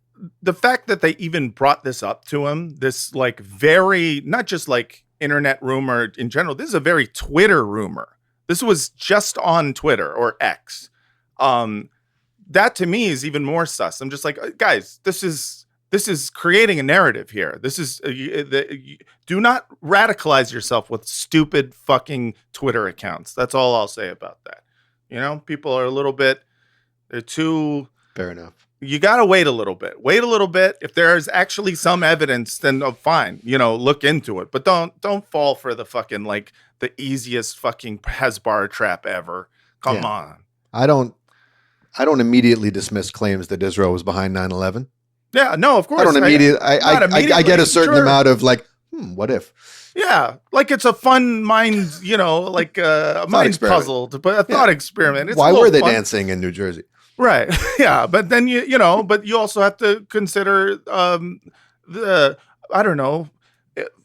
the fact that they even brought this up to him, this like very, not just like internet rumor in general, this is a very Twitter rumor. This was just on Twitter or X. That to me is even more sus. I'm just like, guys, this is creating a narrative here. This is do not radicalize yourself with stupid fucking Twitter accounts. That's all I'll say about that. People are they're too. Fair enough. You got to wait a little bit. Wait a little bit. If there's actually some evidence, then fine, look into it. But don't fall for the fucking like the easiest fucking Hasbara trap ever. Come on. I don't immediately dismiss claims that Israel was behind 9/11. Yeah, no, of course. I don't immediately. I get a certain amount of like, what if? Yeah, like it's a fun mind, like a mind puzzle, but a thought experiment. It's Why were they dancing in New Jersey? Right. Yeah, but then but you also have to consider I don't know.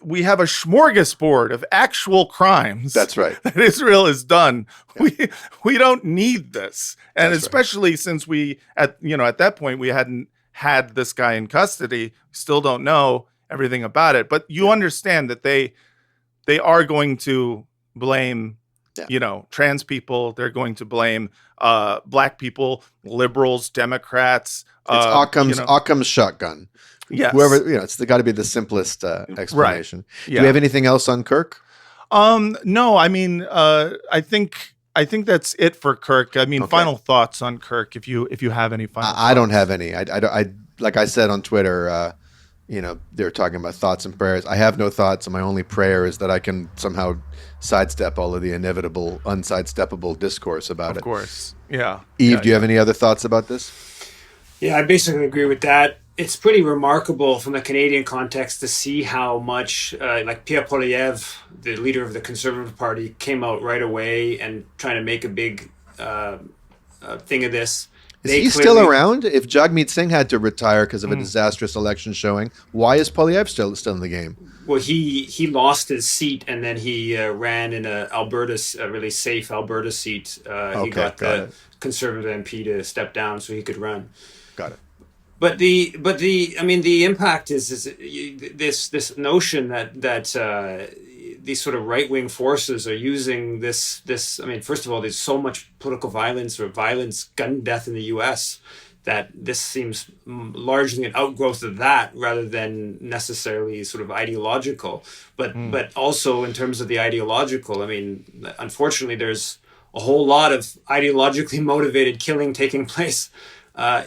We have a smorgasbord of actual crimes. That's right. That Israel has done. Yeah. We don't need this, and That's especially since we at that point we hadn't had this guy in custody. Still don't know everything about it, but you understand that they are going to blame trans people. They're going to blame black people, liberals, Democrats. It's Occam's shotgun. Yes. Whoever, it's got to be the simplest explanation. Right. Yeah. Do you have anything else on Kirk? No, I mean, I think that's it for Kirk. I mean, final thoughts on Kirk, if you have any final thoughts. I don't have any. I like I said on Twitter, they're talking about thoughts and prayers. I have no thoughts, and my only prayer is that I can somehow sidestep all of the inevitable, unsidesteppable discourse about it. Of course. Yeah. Yves, do you have any other thoughts about this? Yeah, I basically agree with that. It's pretty remarkable from the Canadian context to see how much, like Pierre Poilievre, the leader of the Conservative Party, came out right away and trying to make a big thing of this. Is he still around? If Jagmeet Singh had to retire because of a disastrous election showing, why is Poilievre still in the game? Well, he lost his seat, and then he ran in a really safe Alberta seat. He got the Conservative MP to step down so he could run. Got it. But the impact is this notion that these sort of right-wing forces are using this. I mean, first of all, there's so much political violence or violence, gun death in the U.S. that this seems largely an outgrowth of that rather than necessarily sort of ideological. But also in terms of the ideological, I mean, unfortunately, there's a whole lot of ideologically motivated killing taking place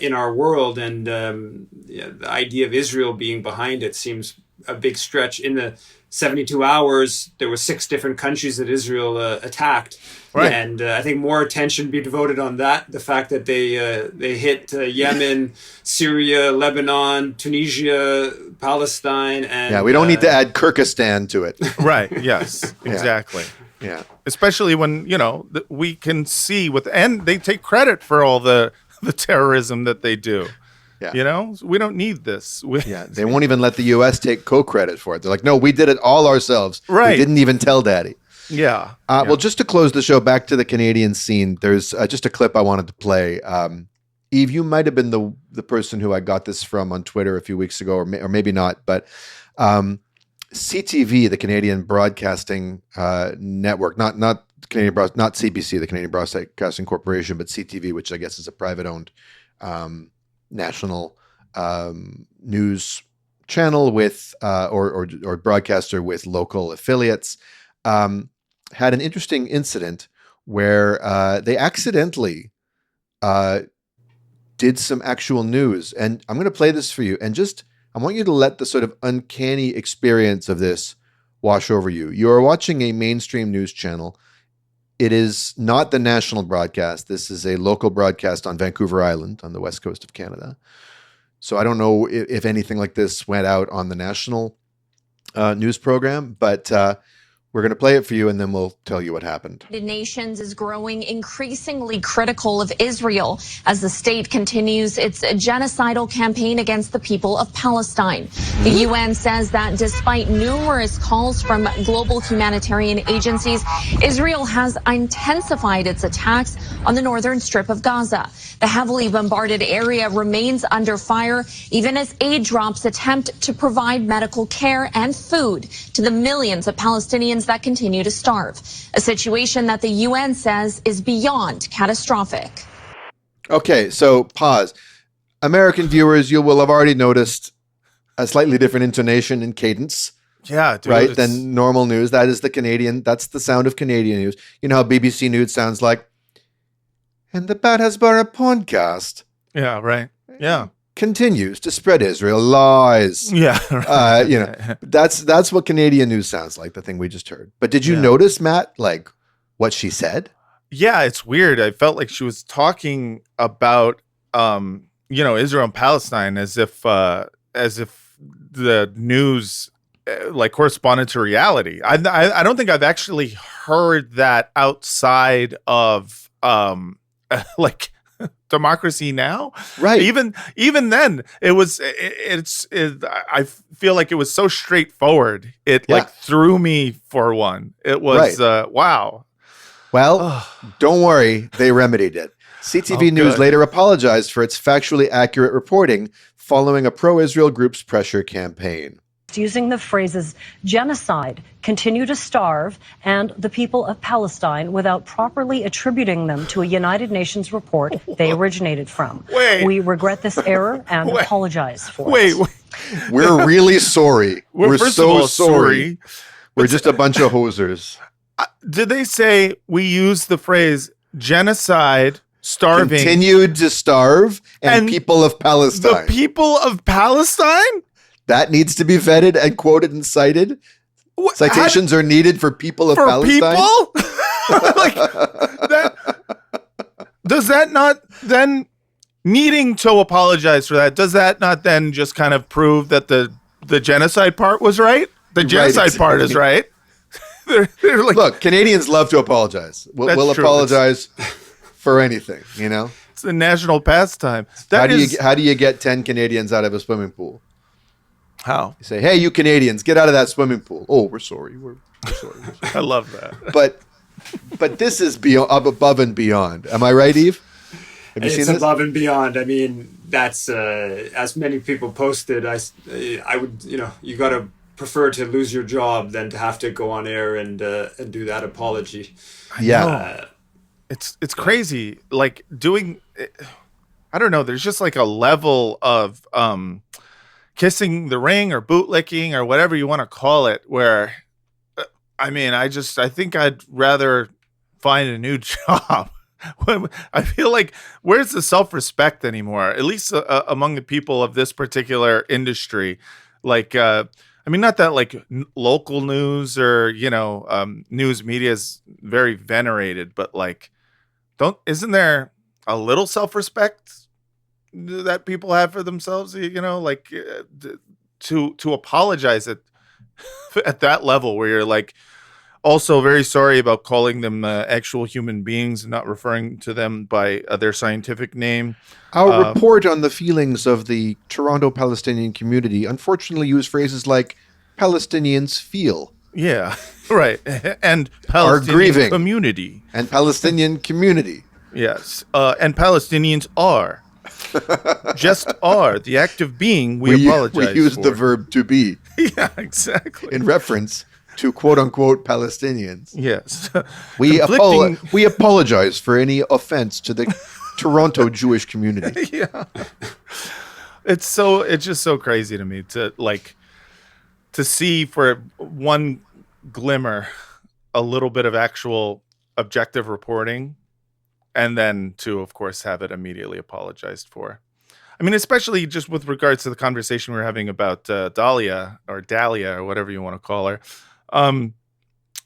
in our world, and the idea of Israel being behind it seems a big stretch. In the 72 hours, there were 6 different countries that Israel attacked. Right. And I think more attention be devoted on that. The fact that they hit Yemen, Syria, Lebanon, Tunisia, Palestine, and we don't need to add Kyrgyzstan to it. Right. Yes. Exactly. Yeah. Especially when we can see and they take credit for all the terrorism that they do. Yeah. We don't need this. They won't even let the U.S. take co-credit for it. They're like, no, we did it all ourselves. Right. We didn't even tell Daddy. Yeah. Well, just to close the show, back to the Canadian scene, there's just a clip I wanted to play. Eve, you might have been the person who I got this from on Twitter a few weeks ago, or maybe not, but CTV, the Canadian Broadcasting Network, not CBC, the Canadian Broadcasting Corporation, but CTV, which I guess is a private-owned national news channel with or broadcaster with local affiliates, had an interesting incident where they accidentally did some actual news. And I'm going to play this for you. And I want you to let the sort of uncanny experience of this wash over you. You are watching a mainstream news channel. It is not the national broadcast. This is a local broadcast on Vancouver Island on the west coast of Canada. So I don't know if anything like this went out on the national news program, but we're going to play it for you, and then we'll tell you what happened. The United Nations is growing increasingly critical of Israel as the state continues its genocidal campaign against the people of Palestine. The UN says that despite numerous calls from global humanitarian agencies, Israel has intensified its attacks on the northern strip of Gaza. The heavily bombarded area remains under fire, even as aid drops attempt to provide medical care and food to the millions of Palestinians that continue to starve, a situation that the UN says is beyond catastrophic. Okay, so pause. American viewers, you will have already noticed a slightly different intonation and cadence. Yeah, dude, right, than normal news. That is that's the sound of Canadian news. You know how BBC News sounds like, and the Bad Hasbara podcast. Yeah, right. Yeah. Continues to spread Israel lies. Yeah. Right. That's what Canadian news sounds like, the thing we just heard. But did you notice, Matt, like what she said? Yeah, it's weird. I felt like she was talking about Israel and Palestine as if the news like corresponded to reality. I don't think I've actually heard that outside of like Democracy Now, right? Even then, I feel like it was so straightforward. It like threw me for one. It was wow. Well, don't worry, they remedied it. CTV News later apologized for its factually accurate reporting following a pro-Israel group's pressure campaign. Using the phrases genocide, continue to starve, and the people of Palestine without properly attributing them to a United Nations report they originated from. We regret this error and apologize for it. We're really sorry. We're so sorry. We're just a bunch of hosers. Did they say we use the phrase genocide, starving, continued to starve, and people of Palestine? The people of Palestine? That needs to be vetted and quoted and cited. Citations are needed for people of Palestine. People? Does that not then needing to apologize for that? Does that not then just kind of prove that the genocide part was right? The genocide part is right. they're like, look, Canadians love to apologize. We'll apologize for anything. You know, it's a national pastime. How do you get 10 Canadians out of a swimming pool? How? You say, hey, you Canadians, get out of that swimming pool. Oh, we're sorry. We're sorry. I love that. But this is above and beyond. Am I right, Eve? Have you seen It's this? above and beyond. I mean, that's as many people posted. I would, you got to prefer to lose your job than to have to go on air and do that apology. Yeah. It's crazy. Like doing, I don't know. There's just like a level of kissing the ring or bootlicking or whatever you want to call it, where, I mean, I think I'd rather find a new job. I feel like, where's the self-respect anymore? At least among the people of this particular industry. Like, I mean, not that like local news or, news media is very venerated, but like, isn't there a little self-respect that people have for themselves, like to apologize at that level where you're like, also very sorry about calling them actual human beings and not referring to them by their scientific name. Our report on the feelings of the Toronto Palestinian community unfortunately used phrases like Palestinians feel. Yeah, right. And Are Palestinian grieving. community. And Palestinian community. Yes. And Palestinians are. Just are. The act of being, we apologize We use for. the verb to be. Yeah, exactly. In reference to quote-unquote Palestinians. Yes. We apologize for any offense to the Toronto Jewish community. Yeah. It's just so crazy to me to see for one glimmer a little bit of actual objective reporting, and then to, of course, have it immediately apologized for. I mean, especially just with regards to the conversation we were having about Dahlia or whatever you want to call her,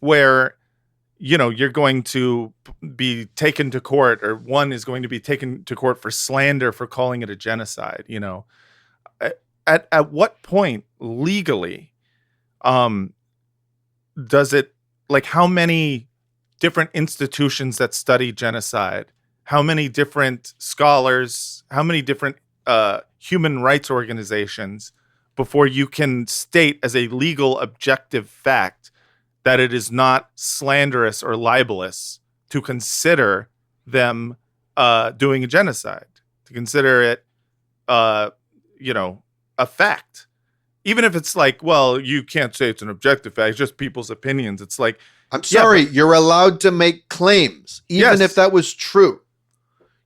where, you're going to be taken to court, or one is going to be taken to court for slander for calling it a genocide. At what point legally does it, like, how many different institutions that study genocide, how many different scholars, how many different human rights organizations before you can state as a legal objective fact that it is not slanderous or libelous to consider them doing a genocide, to consider it, a fact? Even if it's like, well, you can't say it's an objective fact, it's just people's opinions. It's like, I'm sorry, you're allowed to make claims, even if that was true.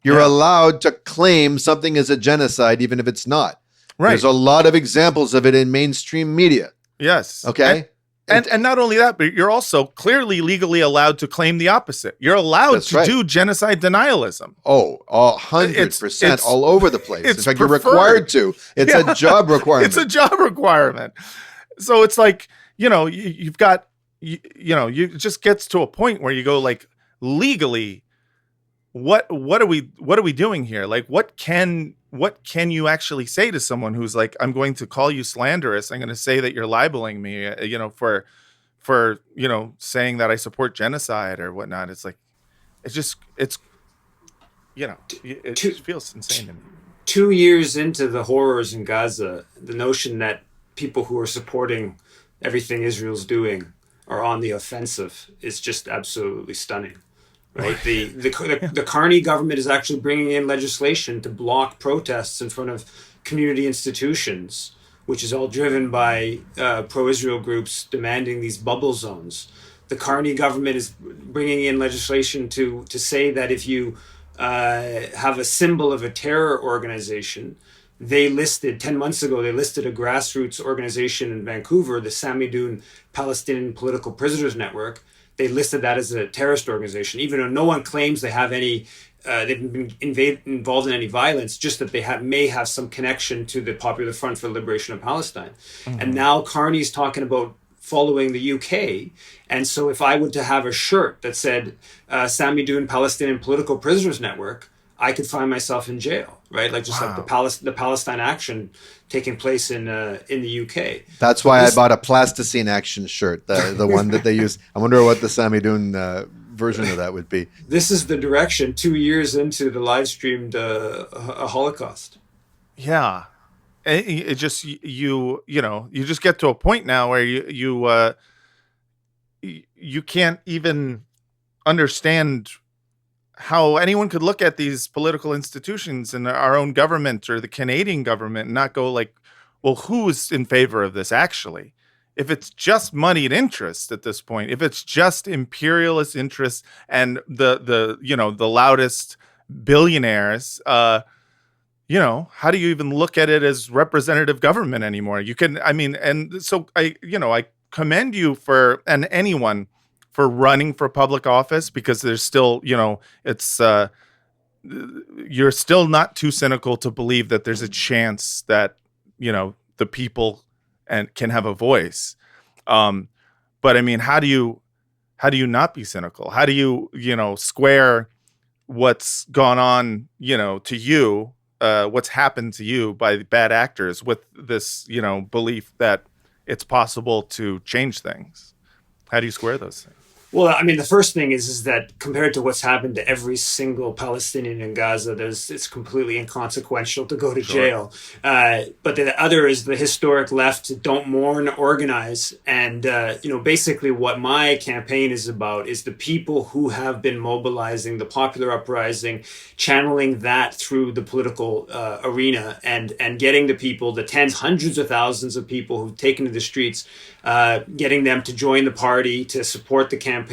You're allowed to claim something is a genocide, even if it's not. Right. There's a lot of examples of it in mainstream media. Yes. Okay. And not only that, but you're also clearly legally allowed to claim the opposite. You're allowed to do genocide denialism. Oh, 100% all over the place. In fact, you're required to. It's a job requirement. It's a job requirement. So it's like, you've got, it just gets to a point where you go, like, legally, what are we doing here? Like, what can you actually say to someone who's like, I'm going to call you slanderous, I'm going to say that you're libeling me, for saying that I support genocide or whatnot. It's like, it just feels insane to me. 2 years into the horrors in Gaza, the notion that people who are supporting everything Israel's doing are on the offensive is just absolutely stunning. Right, the Carney government is actually bringing in legislation to block protests in front of community institutions, which is all driven by pro-Israel groups demanding these bubble zones. The Carney government is bringing in legislation to say that if you have a symbol of a terror organization, 10 months ago, they listed a grassroots organization in Vancouver, the Samidoun Palestinian Political Prisoners Network. They listed that as a terrorist organization, even though no one claims they have any, they've been involved in any violence, just that they may have some connection to the Popular Front for the Liberation of Palestine. Mm-hmm. And now Carney's talking about following the UK. And so if I were to have a shirt that said Samidoun Palestinian Political Prisoners Network, I could find myself in jail, right? Like just like the Palestine action taking place in the UK. That's why I bought a Plasticine Action shirt, the one that they use. I wonder what the Samidoun version of that would be. This is the direction 2 years into the live streamed Holocaust. Yeah, it just you just get to a point now where you can't even understand how anyone could look at these political institutions and our own government or the Canadian government and not go like, well, who's in favor of this actually? If it's just moneyed interest at this point, if it's just imperialist interests and the loudest billionaires, how do you even look at it as representative government anymore? And so I commend you and anyone for running for public office, because there's still, you're still not too cynical to believe that there's a chance that, the people can have a voice. But I mean, how do you not be cynical? How do you, square what's gone on, to you, what's happened to you by bad actors with this, belief that it's possible to change things? How do you square those things? Well, I mean, the first thing is that compared to what's happened to every single Palestinian in Gaza, it's completely inconsequential to go to jail. But the other is the historic left don't mourn, organize. And, basically what my campaign is about is the people who have been mobilizing the popular uprising, channeling that through the political arena and getting the people, the tens, hundreds of thousands of people who've taken to the streets, getting them to join the party, to support the campaign.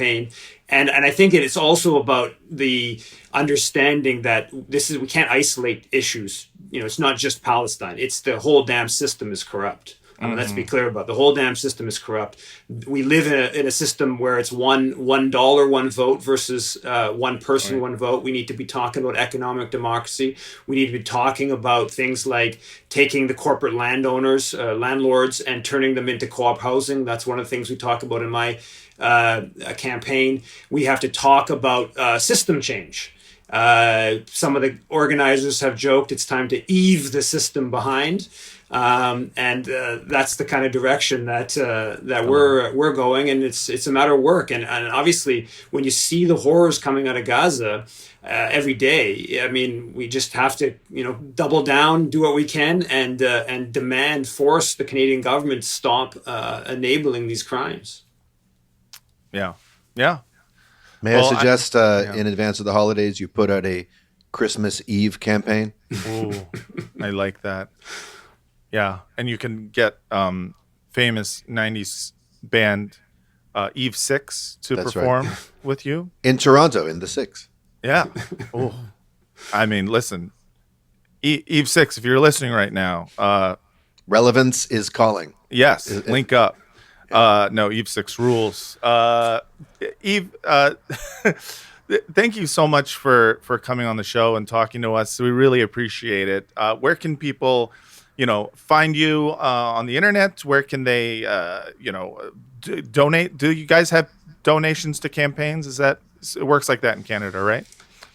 And I think it's also about the understanding that we can't isolate issues. It's not just Palestine. It's the whole damn system is corrupt. Let's be clear about it. The whole damn system is corrupt. We live in a system where it's $1, one vote versus one person, one vote. We need to be talking about economic democracy. We need to be talking about things like taking the corporate landlords, and turning them into co-op housing. That's one of the things we talk about in my campaign. We have to talk about system change. Some of the organizers have joked it's time to Yves the system behind. And that's the kind of direction that we're going, and it's a matter of work. And obviously, when you see the horrors coming out of Gaza every day, I mean, we just have to double down, do what we can, and force the Canadian government to stop enabling these crimes. Yeah. May I suggest in advance of the holidays you put out a Christmas Eve campaign? Ooh, I like that. Yeah, and you can get famous 90s band Eve 6 to perform with you. In Toronto, in the 6. Yeah. Oh, I mean, listen, Eve 6, if you're listening right now. Relevance is calling. Yes, link up. No, Eve 6 rules. Eve, thank you so much for coming on the show and talking to us. We really appreciate it. Where can people find you on the internet? Where can they, donate? Do you guys have donations to campaigns? It works like that in Canada, right?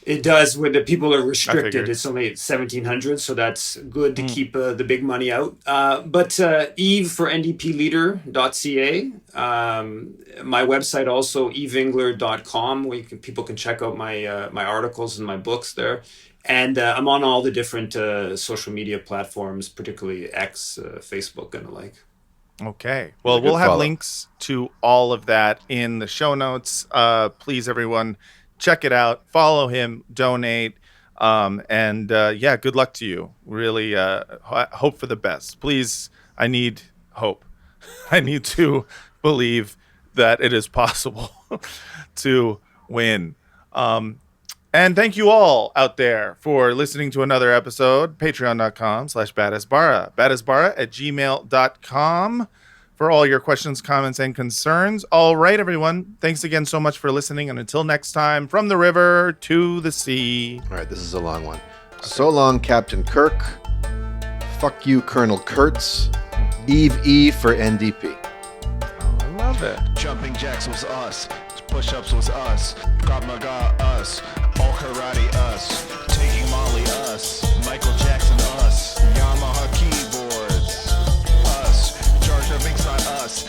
It does. When the people are restricted, it's only 1,700, so that's good to keep the big money out. But Yves for NDPleader.ca. My website also, yvesengler.com, where people can check out my articles and my books there. And I'm on all the different social media platforms, particularly X, Facebook, and the like. Okay. Well, we'll have links to all of that in the show notes. Please, everyone, check it out. Follow him. Donate. And good luck to you. Really hope for the best. Please, I need hope. I need to believe that it is possible to win. And thank you all out there for listening to another episode. Patreon.com/Bad Hasbara. BadHasbara@gmail.com for all your questions, comments, and concerns. All right, everyone. Thanks again so much for listening. And until next time, from the river to the sea. All right, this is a long one. Okay. So long, Captain Kirk. Fuck you, Colonel Kurtz. Eve E for NDP. Oh, I love it. Jumping jacks was us. Push-ups was us. Krav Maga us. All karate us. Taking Molly us. Michael Jackson us. Yamaha keyboards us. Jar Jar Binks on us.